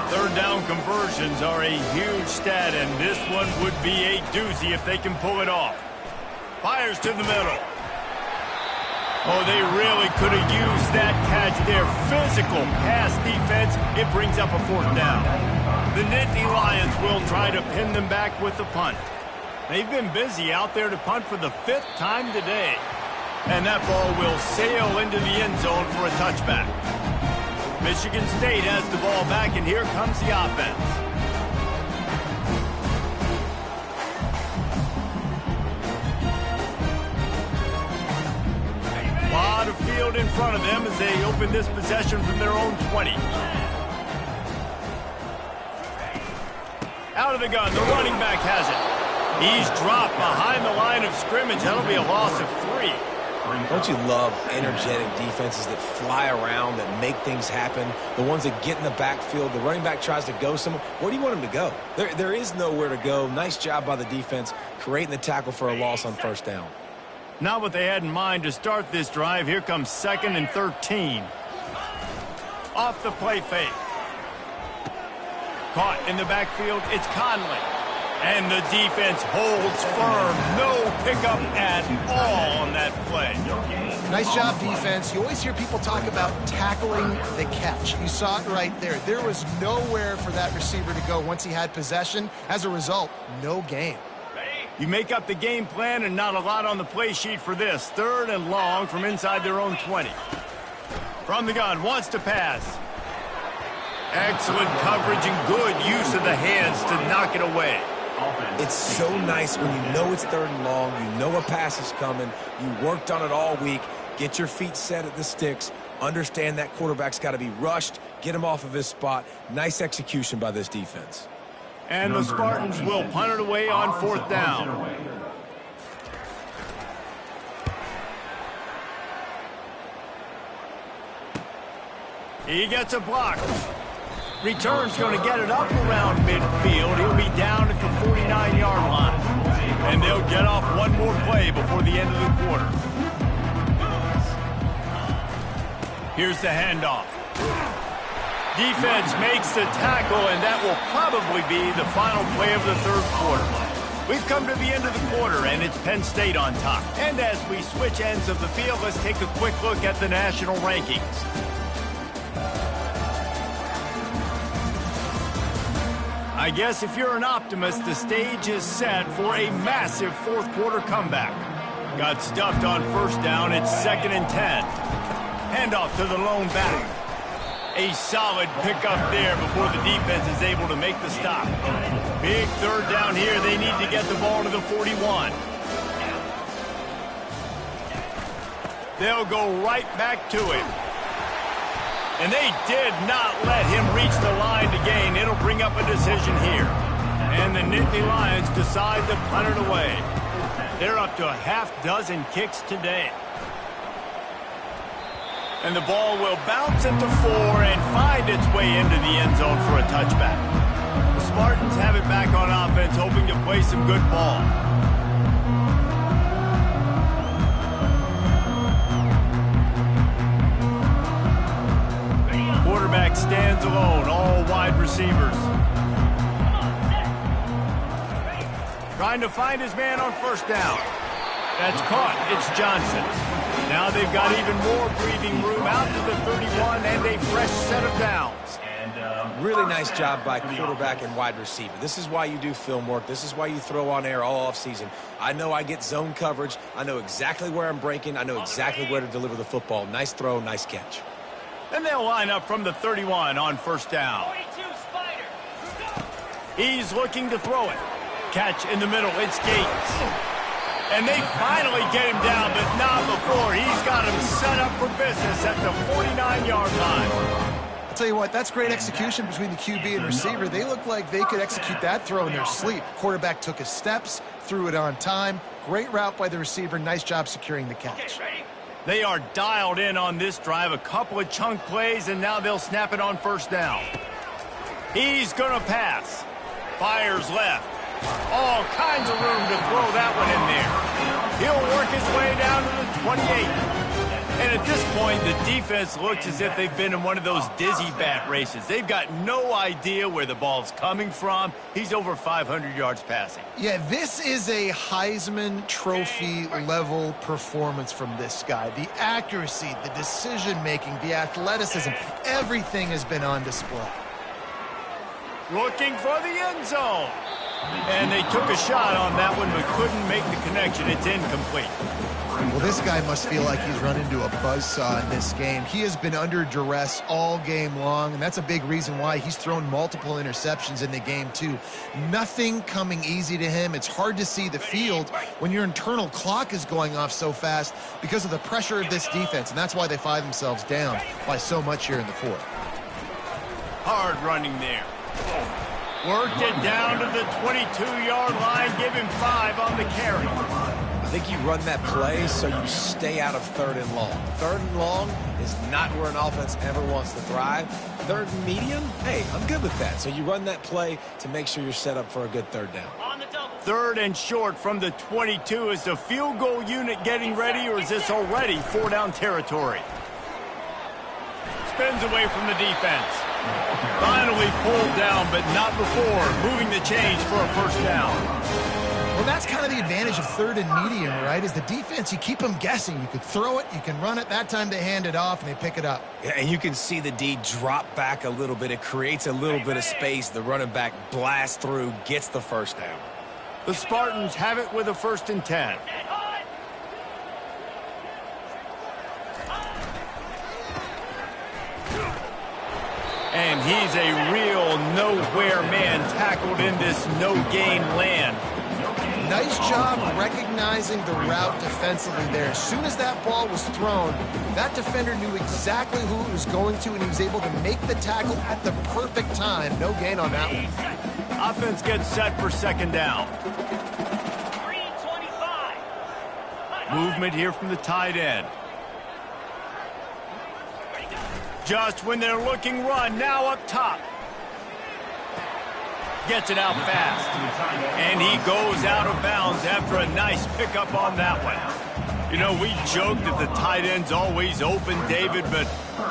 3rd down conversions are a huge stat, and this one would be a doozy if they can pull it off. Fires to the middle. Oh, they really could have used that catch there. Physical pass defense. It brings up a 4th down. The Nittany Lions will try to pin them back with the punt. They've been busy out there to punt for the 5th time today. And that ball will sail into the end zone for a touchback. Michigan State has the ball back, and here comes the offense. A lot of field in front of them as they open this possession from their own 20. Out of the gun, the running back has it. He's dropped behind the line of scrimmage. That'll be a loss of 3. Don't you love energetic defenses that fly around, that make things happen? The ones that get in the backfield, the running back tries to go somewhere. Where do you want him to go? There is nowhere to go. Nice job by the defense, creating the tackle for a loss on 1st down. Not what they had in mind to start this drive. Here comes 2nd and 13. Off the play fake. Caught in the backfield, it's Conley. And the defense holds firm. No pickup at all on that play. Nice job, defense. You always hear people talk about tackling the catch. You saw it right there. There was nowhere for that receiver to go once he had possession. As a result, no gain. You make up the game plan and not a lot on the play sheet for this. 3rd and long from inside their own 20. From the gun, wants to pass. Excellent coverage and good use of the hands to knock it away. It's so nice when you know it's 3rd and long, you know a pass is coming, you worked on it all week, get your feet set at the sticks, understand that quarterback's got to be rushed, get him off of his spot. Nice execution by this defense. And the Spartans will punt it away on 4th down. He gets a block. Return's going to get it up around midfield. He'll be down at the 49-yard line. And they'll get off one more play before the end of the quarter. Here's the handoff. Defense makes the tackle, and that will probably be the final play of the 3rd quarter. We've come to the end of the quarter, and it's Penn State on top. And as we switch ends of the field, let's take a quick look at the national rankings. I guess if you're an optimist, the stage is set for a massive fourth quarter comeback. Got stuffed on first down. It's 2nd and 10. Handoff to the lone back. A solid pickup there before the defense is able to make the stop. Big third down here. They need to get the ball to the 41. They'll go right back to it. And they did not let him reach the line to gain. It'll bring up a decision here. And the Nittany Lions decide to punt it away. They're up to a half dozen kicks today. And the ball will bounce at the 4 and find its way into the end zone for a touchback. The Spartans have it back on offense, hoping to play some good ball. Quarterback stands alone, all wide receivers. Trying to find his man on first down. That's caught. It's Johnson. Now they've got even more breathing room out to the 31 and a fresh set of downs. Really nice job by quarterback and wide receiver. This is why you do film work. This is why you throw on air all offseason. I know I get zone coverage. I know exactly where I'm breaking. I know exactly where to deliver the football. Nice throw, nice catch. And they'll line up from the 31 on first down. He's looking to throw it. Catch in the middle. It's Gates. And they finally get him down, but not before. He's got him set up for business at the 49-yard line. I'll tell you what, that's great execution between the QB and receiver. They look like they could execute that throw in their sleep. Quarterback took his steps, threw it on time. Great route by the receiver. Nice job securing the catch. They are dialed in on this drive. A couple of chunk plays, and now they'll snap it on first down. He's going to pass. Fires left. All kinds of room to throw that one in there. He'll work his way down to the 28. And at this point, the defense looks as if they've been in one of those dizzy bat races. They've got no idea where the ball's coming from. He's over 500 yards passing. Yeah, this is a Heisman Trophy level performance from this guy. The accuracy, the decision-making, the athleticism, everything has been on display. Looking for the end zone. And they took a shot on that one, but couldn't make the connection. It's incomplete. Well, this guy must feel like he's run into a buzzsaw in this game. He has been under duress all game long, and that's a big reason why he's thrown multiple interceptions in the game, too. Nothing coming easy to him. It's hard to see the field when your internal clock is going off so fast because of the pressure of this defense, and that's why they find themselves down by so much here in the fourth. Hard running there. Worked it down to the 22-yard line. Give him 5 on the carry. I think you run that play so you stay out of 3rd and long. 3rd and long is not where an offense ever wants to thrive. 3rd and medium, hey, I'm good with that. So you run that play to make sure you're set up for a good 3rd down. 3rd and short from the 22. Is the field goal unit getting ready, or is this already 4-down territory? Spins away from the defense. Finally pulled down, but not before moving the chains for a first down. Well, that's kind of the advantage of 3rd and medium, right? Is the defense, you keep them guessing. You could throw it, you can run it. That time they hand it off and they pick it up. Yeah, and you can see the D drop back a little bit. It creates a little bit of space. The running back blasts through, gets the first down. The Spartans have it with a 1st and 10. And he's a real nowhere man tackled in this no-gain land. Nice job recognizing the route defensively there. As soon as that ball was thrown, that defender knew exactly who it was going to, and he was able to make the tackle at the perfect time. No gain on that one. Offense gets set for 2nd down. Movement here from the tight end. Just when they're looking run, now up top. Gets it out fast. And he goes out of bounds after a nice pickup on that one. You know, we joke that the tight end's always open, David, but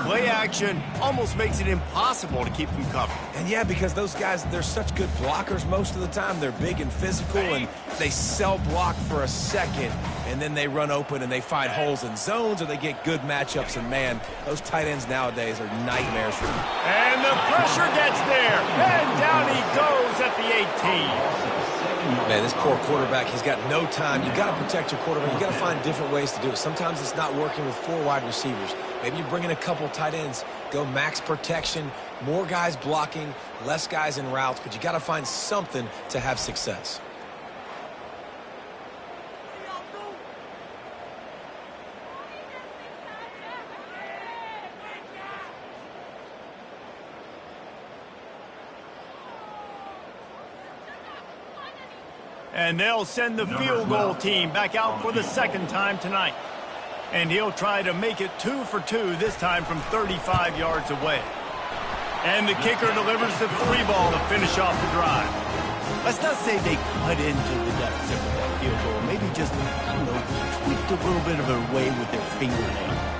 play action almost makes it impossible to keep them covered. And yeah, because those guys, they're such good blockers most of the time. They're big and physical, and they sell block for a second, and then they run open and they find holes in zones, or they get good matchups. And man, those tight ends nowadays are nightmares for them. And the pressure gets there, and down he goes at the 18. Man, this poor quarterback, he's got no time. You got to protect your quarterback. You got to find different ways to do it. Sometimes it's not working with 4 wide receivers. Maybe you bring in a couple tight ends, go max protection, more guys blocking, less guys in routes, but you got to find something to have success. And they'll send the field goal team back out for the second time tonight. And he'll try to make it 2 for 2, this time from 35 yards away. And the kicker delivers the free ball to finish off the drive. Let's not say they cut into the deficit with that field goal. Maybe just, I don't know, tweaked a little bit of a way with their fingernail.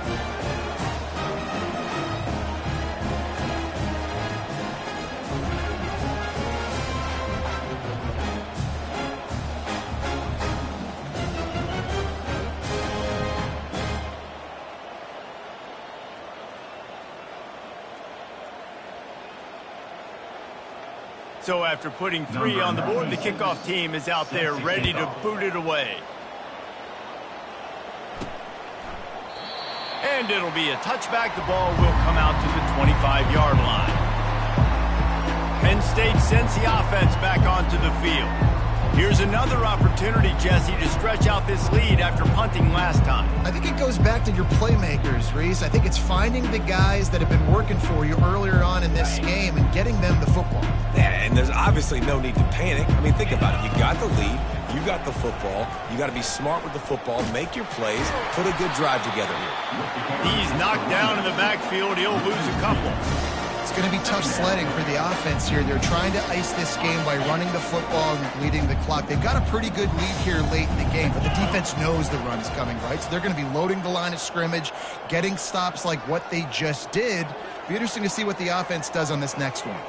So after putting 3 on the board, the kickoff team is out there ready to boot it away. And it'll be a touchback. The ball will come out to the 25-yard line. Penn State sends the offense back onto the field. Here's another opportunity, Jesse, to stretch out this lead after punting last time. I think it goes back to your playmakers, Reese. I think it's finding the guys that have been working for you earlier on in this game and getting them the football. Yeah, and there's obviously no need to panic. I mean, think about it. You got the lead. You got the football. You got to be smart with the football. Make your plays. Put a good drive together here. He's knocked down in the backfield. He'll lose a couple. It's going to be tough sledding for the offense here. They're trying to ice this game by running the football and bleeding the clock. They've got a pretty good lead here late in the game, but the defense knows the run is coming, right? So they're going to be loading the line of scrimmage, getting stops like what they just did. Be interesting to see what the offense does on this next one.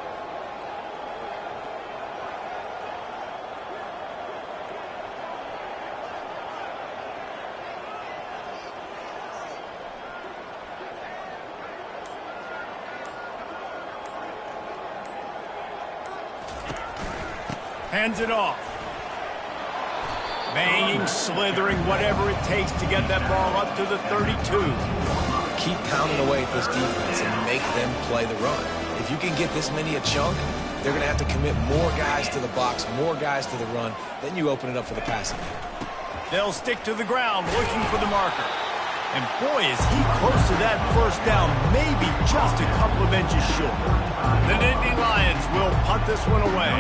Hands it off. Banging, slithering, whatever it takes to get that ball up to the 32. Keep pounding away at this defense and make them play the run. If you can get this many a chunk, they're going to have to commit more guys to the box, more guys to the run. Then you open it up for the passing game. They'll stick to the ground looking for the marker. And boy, is he close to that first down, maybe just a couple of inches short. The Nittany Lions will punt this one away.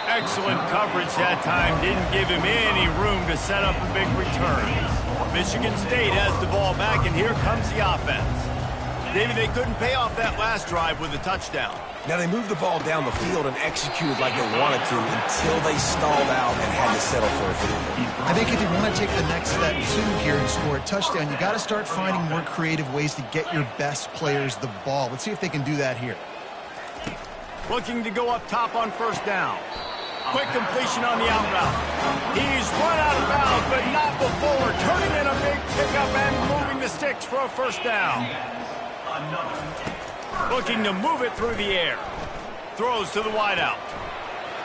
Excellent coverage that time. Didn't give him any room to set up a big return. Michigan State has the ball back, and here comes the offense. David, they couldn't pay off that last drive with a touchdown. Now, they moved the ball down the field and executed like they wanted to until they stalled out and had to settle for a field goal. I think if you want to take the next step, too, here and score a touchdown, you got to start finding more creative ways to get your best players the ball. Let's see if they can do that here. Looking to go up top on first down. Quick completion on the out route. He's run out of bounds, but not before. Turning in a big pickup and moving the sticks for a first down. Looking to move it through the air. Throws to the wideout.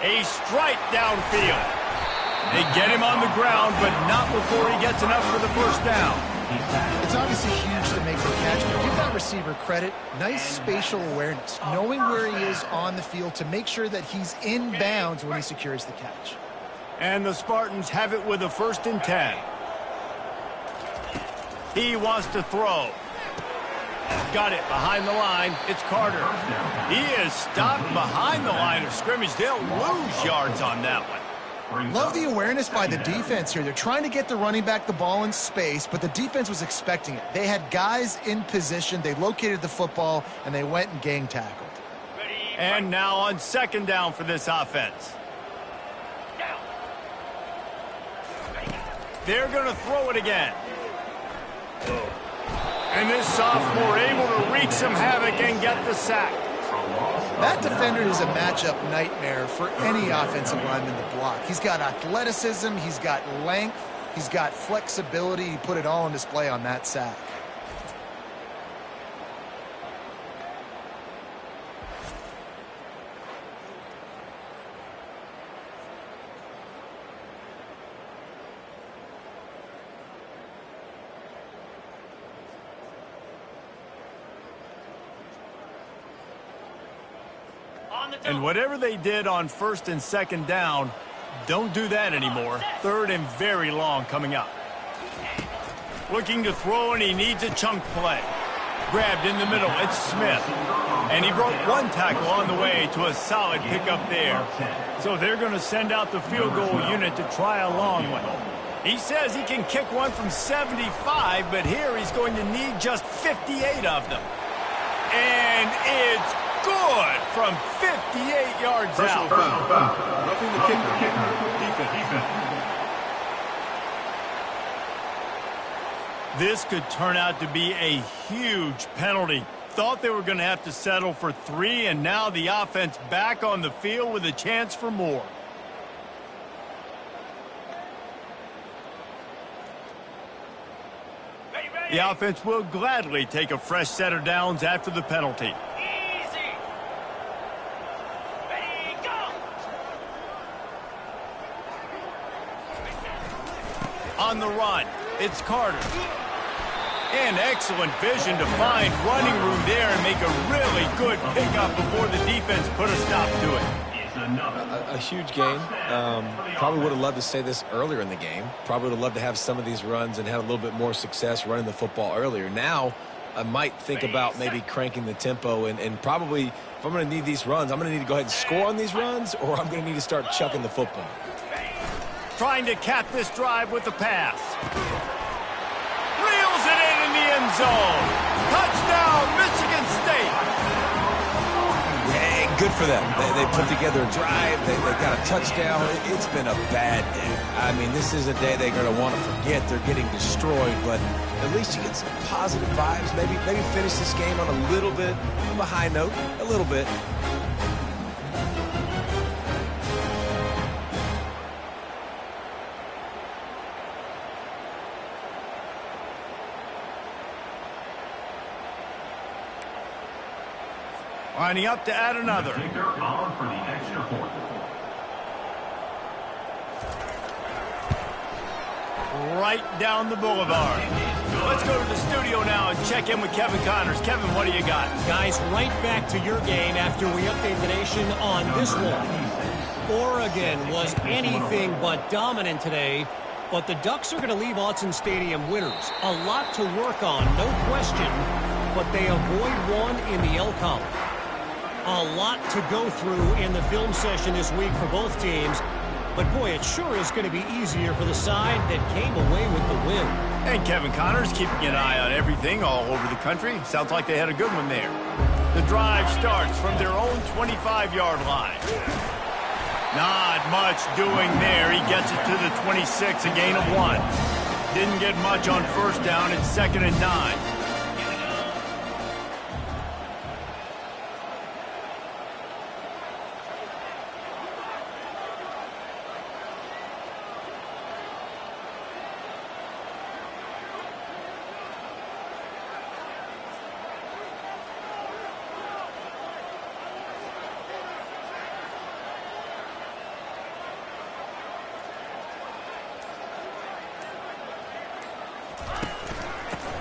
A strike downfield. They get him on the ground, but not before he gets enough for the first down. It's obviously huge to make the catch, but give that receiver credit. Nice spatial awareness, knowing where he is on the field to make sure that he's in bounds when he secures the catch. And the Spartans have it with a 1st and 10. He wants to throw. Got it behind the line. It's Carter. He is stopped behind the line of scrimmage. They'll lose yards on that one. Love the awareness by the defense here. They're trying to get the running back the ball in space, but the defense was expecting it. They had guys in position. They located the football, and they went and gang tackled. And now on second down for this offense. They're going to throw it again. And this sophomore able to wreak some havoc and get the sack. That defender is a matchup nightmare for any offensive lineman to block. He's got athleticism, he's got length, he's got flexibility. He put it all on display on that sack. And whatever they did on first and second down, don't do that anymore. Third and very long coming up. Looking to throw, and he needs a chunk play. Grabbed in the middle, it's Smith. And he broke one tackle on the way to a solid pickup there. So they're going to send out the field goal unit to try a long one. He says he can kick one from 75, but here he's going to need just 58 of them. And it's good from 58 yards out. Roughing the kicker. Defense. This could turn out to be a huge penalty. Thought they were going to have to settle for 3, and now the offense back on the field with a chance for more. The offense will gladly take a fresh set of downs after the penalty. On the run, it's Carter. And excellent vision to find running room there and make a really good pickup before the defense put a stop to it. A huge game. Probably would have loved to say this earlier in the game. Probably would have loved to have some of these runs and had a little bit more success running the football earlier. Now, I might think about maybe cranking the tempo and probably, if I'm going to need these runs, I'm going to need to go ahead and score on these runs, or I'm going to need to start chucking the football. Trying to cap this drive with the pass. Reels it in the end zone. Touchdown, Michigan State. Yeah, good for them. They put together a drive. They got a touchdown. It's been a bad day. I mean, this is a day they're going to want to forget. They're getting destroyed, but at least you get some positive vibes. Maybe finish this game on a little bit of a high note, a little bit. Lining up to add another. On for the extra point. Right down the boulevard. Let's go to the studio now and check in with Kevin Connors. Kevin, what do you got? Guys, right back to your game after we update the nation on this one. Oregon was anything but dominant today, but the Ducks are going to leave Autzen Stadium winners. A lot to work on, no question, but they avoid one in the L column. A lot to go through in the film session this week for both teams. But, boy, it sure is going to be easier for the side that came away with the win. And Kevin Connors keeping an eye on everything all over the country. Sounds like they had a good one there. The drive starts from their own 25-yard line. Not much doing there. He gets it to the 26, a gain of 1. Didn't get much on first down. It's 2nd and 9.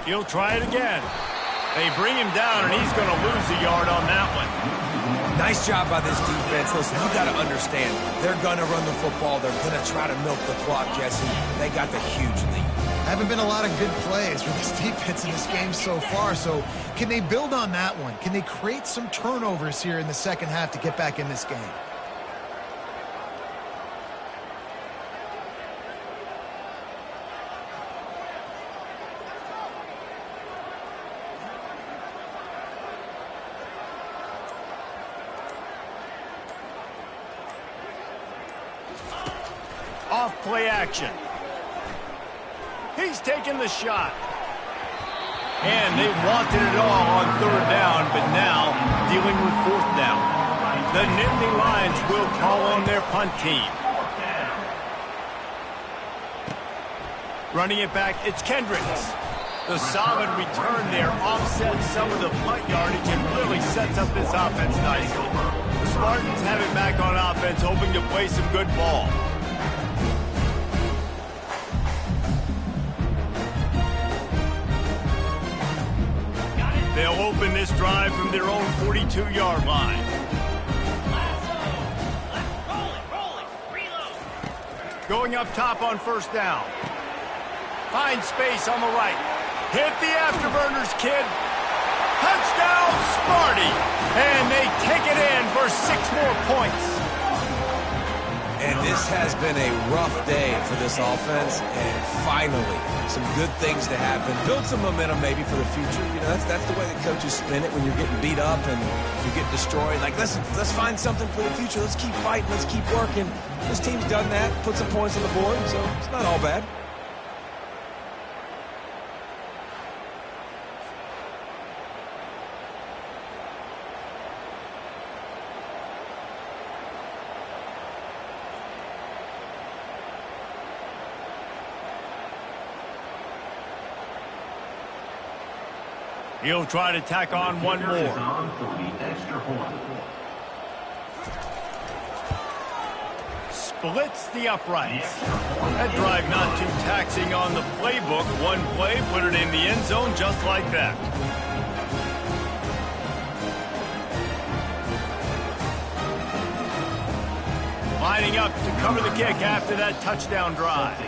He'll try it again. They bring him down, and he's going to lose a yard on that one. Nice job by this defense. Listen, you got to understand, they're going to run the football. They're going to try to milk the clock, Jesse. They got the huge lead. Haven't been a lot of good plays for this defense in this game so far, so can they build on that one? Can they create some turnovers here in the second half to get back in this game? off play action. He's taking the shot. And they wanted it all on third down, but now dealing with fourth down. The Nittany Lions will call on their punt team. Running it back, it's Kendricks. The solid return there offsets some of the punt yardage and really sets up this offense nicely. The Spartans have it back on offense, hoping to play some good ball. They'll open this drive from their own 42-yard line. Going up top on first down. Find space on the right. Hit the afterburners, kid. Touchdown, Sparty. And they take it in for 6 more points. And this has been a rough day for this offense, and finally, some good things to happen. Build some momentum maybe for the future. You know, that's the way the coaches spin it when you're getting beat up and you get destroyed. Like, let's find something for the future. Let's keep fighting. Let's keep working. This team's done that, put some points on the board, so it's not all bad. He'll try to tack on one more. Splits the uprights. That drive not too taxing on the playbook. One play, put it in the end zone just like that. Lining up to cover the kick after that touchdown drive.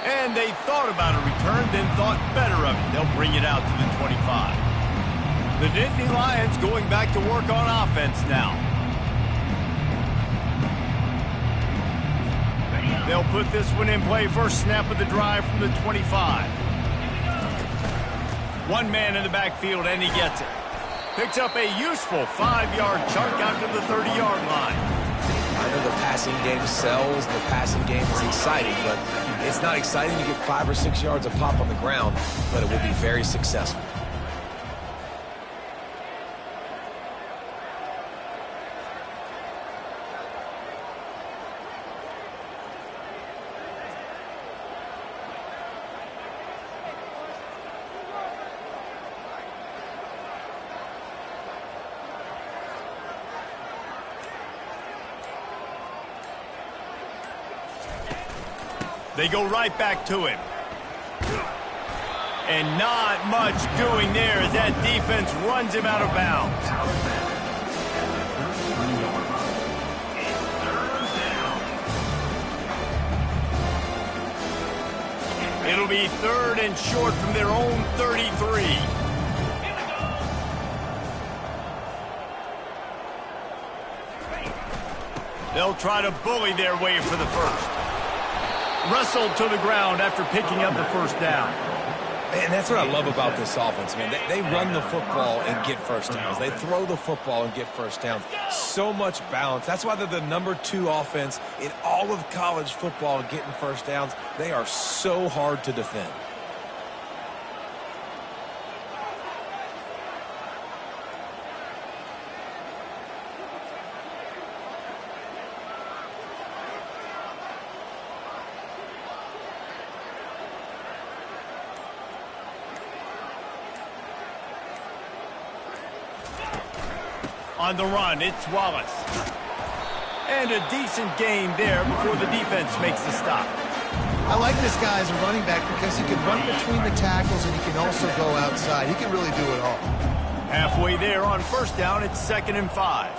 And they thought about a return, then thought better of it. They'll bring it out to the 25. The Nittany Lions going back to work on offense now. They'll put this one in play first snap of the drive from the 25. One man in the backfield, and he gets it. Picks up a useful 5-yard chunk out to the 30-yard line. I know the passing game sells, the passing game is exciting, but it's not exciting to get 5 or 6 yards of pop on the ground, but it will be very successful. They go right back to him. And not much doing there as that defense runs him out of bounds. It'll be 3rd and short from their own 33. They'll try to bully their way for the first. Wrestled to the ground after picking up the first down. Man, that's what I love about this offense, man. They run the football and get first downs. They throw the football and get first downs. So much balance. That's why they're the #2 offense in all of college football getting first downs. They are so hard to defend. On the run, it's Wallace. And a decent gain there before the defense makes the stop. I like this guy as a running back because he can run between the tackles and he can also go outside. He can really do it all. Halfway there on first down, it's 2nd and 5.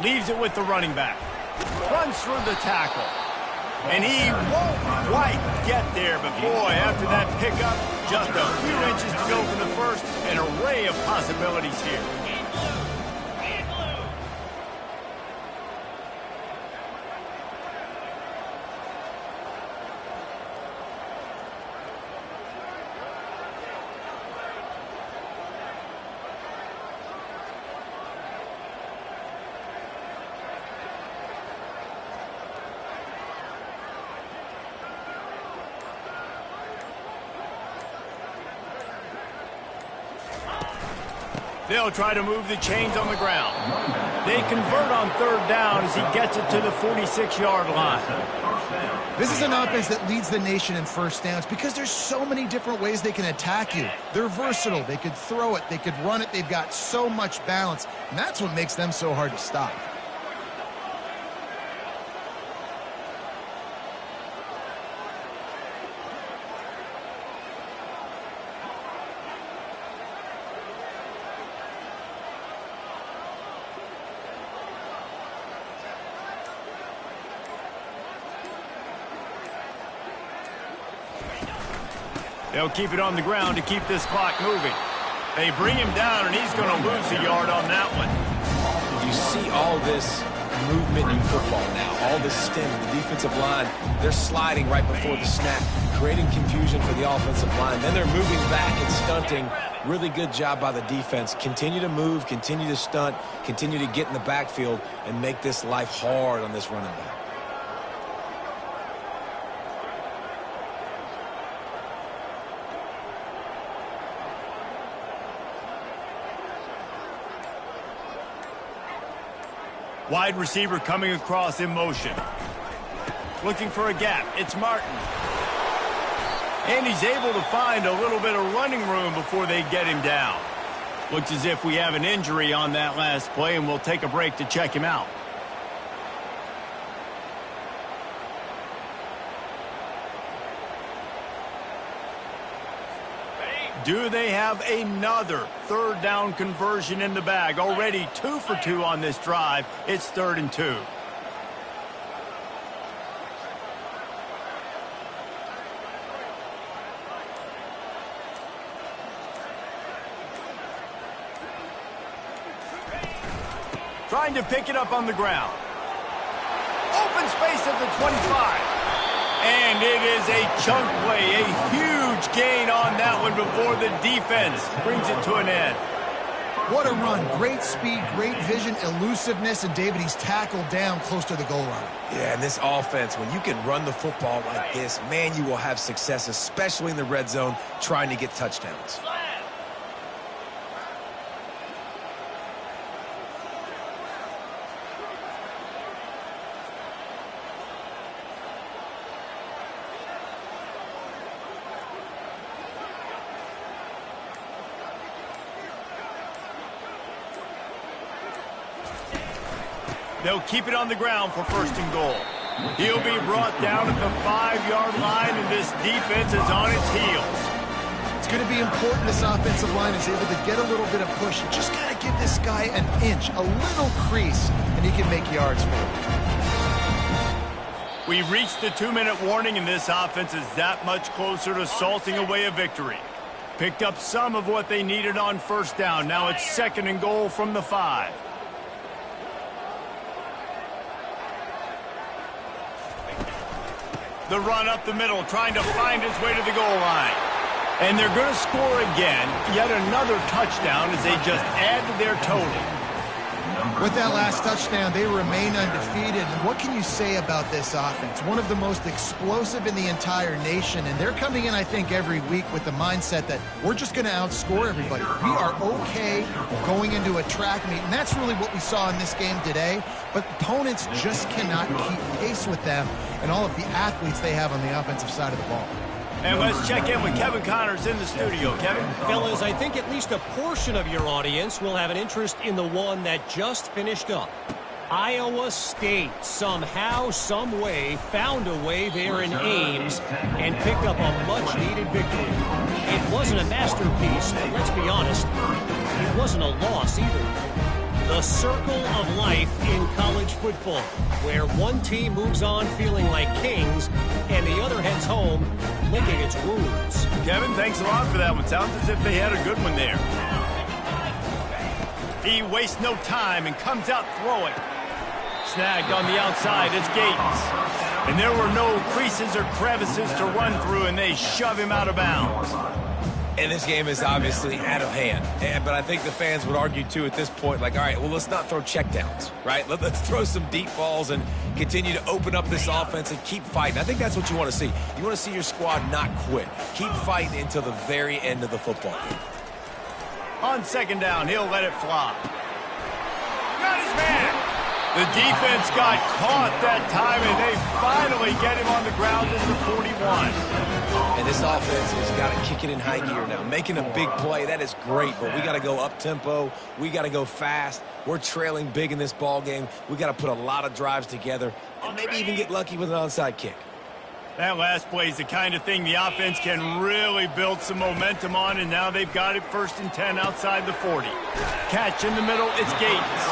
Leaves it with the running back. Runs through the tackle. And he won't quite get there, but boy, after that pickup, just a few inches to go for the first. An array of possibilities here. They'll try to move the chains on the ground. They convert on third down as he gets it to the 46-yard line. This is an offense that leads the nation in first downs because there's so many different ways they can attack you. They're versatile. They could throw it. They could run it. They've got so much balance, and that's what makes them so hard to stop. They'll keep it on the ground to keep this clock moving. They bring him down, and he's going to lose a yard on that one. You see all this movement in football now, all this stem, the defensive line, they're sliding right before the snap, creating confusion for the offensive line. Then they're moving back and stunting. Really good job by the defense. Continue to move, continue to stunt, continue to get in the backfield, and make this life hard on this running back. Wide receiver coming across in motion. Looking for a gap. It's Martin. And he's able to find a little bit of running room before they get him down. Looks as if we have an injury on that last play, and we'll take a break to check him out. Do they have another third down conversion in the bag? Already 2 for 2 on this drive. It's 3rd and 2. Trying to pick it up on the ground. Open space at the 25. And it is a chunk play, a huge gain on that one before the defense brings it to an end. What a run. Great speed, great vision, elusiveness, and David, he's tackled down close to the goal line. Yeah, and this offense, when you can run the football like this, man, you will have success, especially in the red zone, trying to get touchdowns. They'll keep it on the ground for 1st and goal. He'll be brought down at the 5-yard line, and this defense is on its heels. It's going to be important this offensive line is able to get a little bit of push. You just got to give this guy an inch, a little crease, and he can make yards for it. We've reached the 2-minute warning, and this offense is that much closer to salting away a victory. Picked up some of what they needed on 1st down. Now it's 2nd and goal from the 5. The run up the middle, trying to find his way to the goal line. And they're going to score again. Yet another touchdown as they just add to their total. With that last touchdown, they remain undefeated. And what can you say about this offense? One of the most explosive in the entire nation. And they're coming in, I think, every week with the mindset that we're just going to outscore everybody. We are okay going into a track meet. And that's really what we saw in this game today. But opponents just cannot keep pace with them and all of the athletes they have on the offensive side of the ball. And let's check in with Kevin Connors in the studio. Kevin? Fellas, I think at least a portion of your audience will have an interest in the one that just finished up. Iowa State somehow, some way, found a way there in Ames and picked up a much-needed victory. It wasn't a masterpiece, but let's be honest, it wasn't a loss either. The circle of life in college football, where one team moves on feeling like kings and the other heads home licking its wounds. Kevin, thanks a lot for that one. Sounds as if they had a good one there. He wastes no time and comes out throwing. Snagged on the outside, it's Gates. And there were no creases or crevices to run through, and they shove him out of bounds. And this game is obviously out of hand. But I think the fans would argue, too, at this point, like, all right, well, let's not throw checkdowns, right? Let's throw some deep balls and continue to open up this offense and keep fighting. I think that's what you want to see. You want to see your squad not quit. Keep fighting until the very end of the football game. On second down, he'll let it fly. Got his man. The defense got caught that time, and they finally get him on the ground at the 41. And this offense has got to kick it in high gear now. Making a big play, that is great, but we got to go up-tempo. We got to go fast. We're trailing big in this ball game. We got to put a lot of drives together and maybe even get lucky with an onside kick. That last play is the kind of thing the offense can really build some momentum on, and now they've got it 1st and 10 outside the 40. Catch in the middle, it's Gates.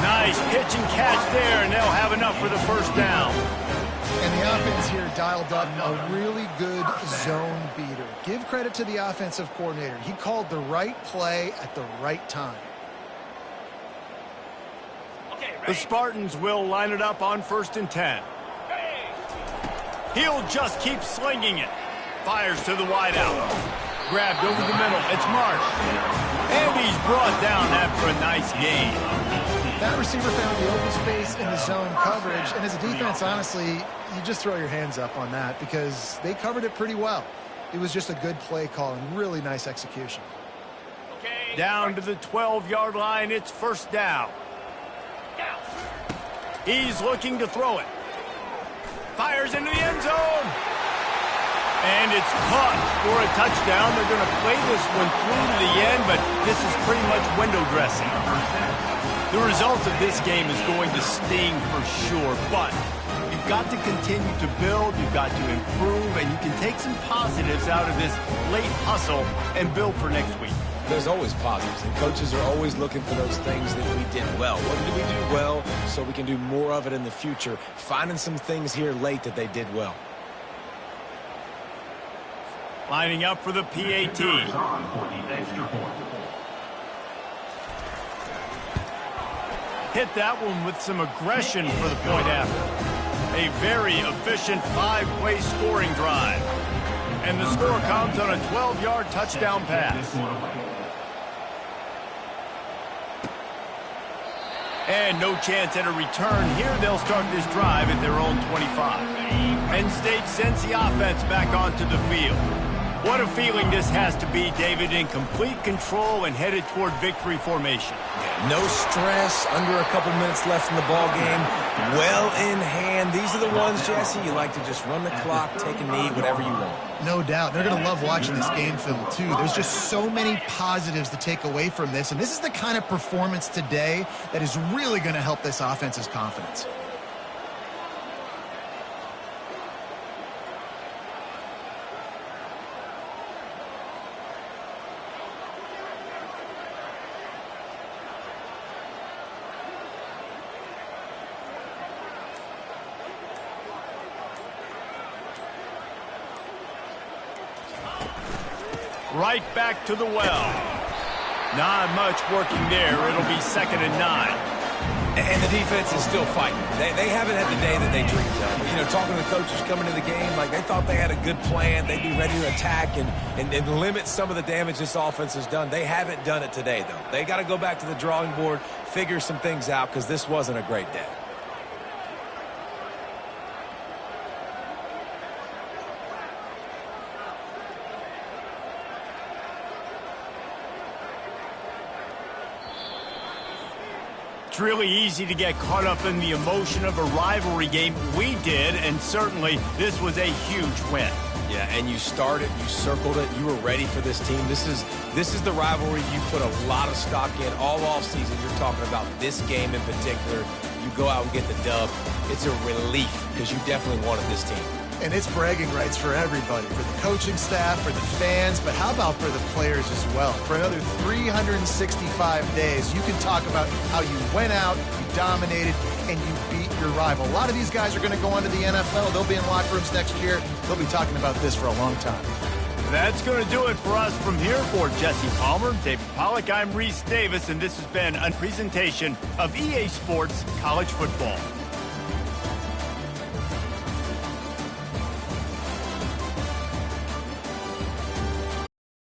Nice pitch and catch there, and they'll have enough for the first down. And the offense here dialed up a really good zone beater. Give credit to the offensive coordinator. He called the right play at the right time. The Spartans will line it up on 1st and 10. He'll just keep slinging it. Fires to the wideout. Grabbed over the middle. It's Marsh. And he's brought down after a nice gain. That receiver found the open space in the zone coverage. And as a defense, honestly, you just throw your hands up on that because they covered it pretty well. It was just a good play call and really nice execution. Down to the 12-yard line. It's 1st down. He's looking to throw it. Fires into the end zone. And it's caught for a touchdown. They're going to play this one through to the end, but this is pretty much window dressing. The result of this game is going to sting for sure, but you've got to continue to build, you've got to improve, and you can take some positives out of this late hustle and build for next week. There's always positives, and coaches are always looking for those things that we did well. What did we do well so we can do more of it in the future? Finding some things here late that they did well. Lining up for the PAT. Hit that one with some aggression for the point after. A very efficient 5-play scoring drive. And the score comes on a 12-yard touchdown pass. And no chance at a return. Here they'll start this drive at their own 25. Penn State sends the offense back onto the field. What a feeling this has to be, David, in complete control and headed toward victory formation. No stress, under a couple minutes left in the ball game. Well in hand. These are the ones, Jesse, you like to just run the clock, take a knee, whatever you want. No doubt. They're going to love watching this game film, too. There's just so many positives to take away from this, and this is the kind of performance today that is really going to help this offense's confidence. Right back to the well. Not much working there. It'll be 2nd and 9. And the defense is still fighting. They haven't had the day that they dreamed of. You know, talking to the coaches coming to the game, like they thought they had a good plan. They'd be ready to attack and limit some of the damage this offense has done. They haven't done it today, though. They got to go back to the drawing board, figure some things out, because this wasn't a great day. It's really easy to get caught up in the emotion of a rivalry game. We did, and certainly this was a huge win. Yeah, and you started, you circled it, you were ready for this team. This is the rivalry you put a lot of stock in all offseason. You're talking about this game in particular. you go out and get the dub, it's a relief because you definitely wanted this team. And it's bragging rights for everybody, for the coaching staff, for the fans, but how about for the players as well? For another 365 days, you can talk about how you went out, you dominated, and you beat your rival. A lot of these guys are going to go on to the NFL. They'll be in locker rooms next year. They'll be talking about this for a long time. That's going to do it for us from here. For Jesse Palmer, David Pollack, I'm Reese Davis, and this has been a presentation of EA Sports College Football.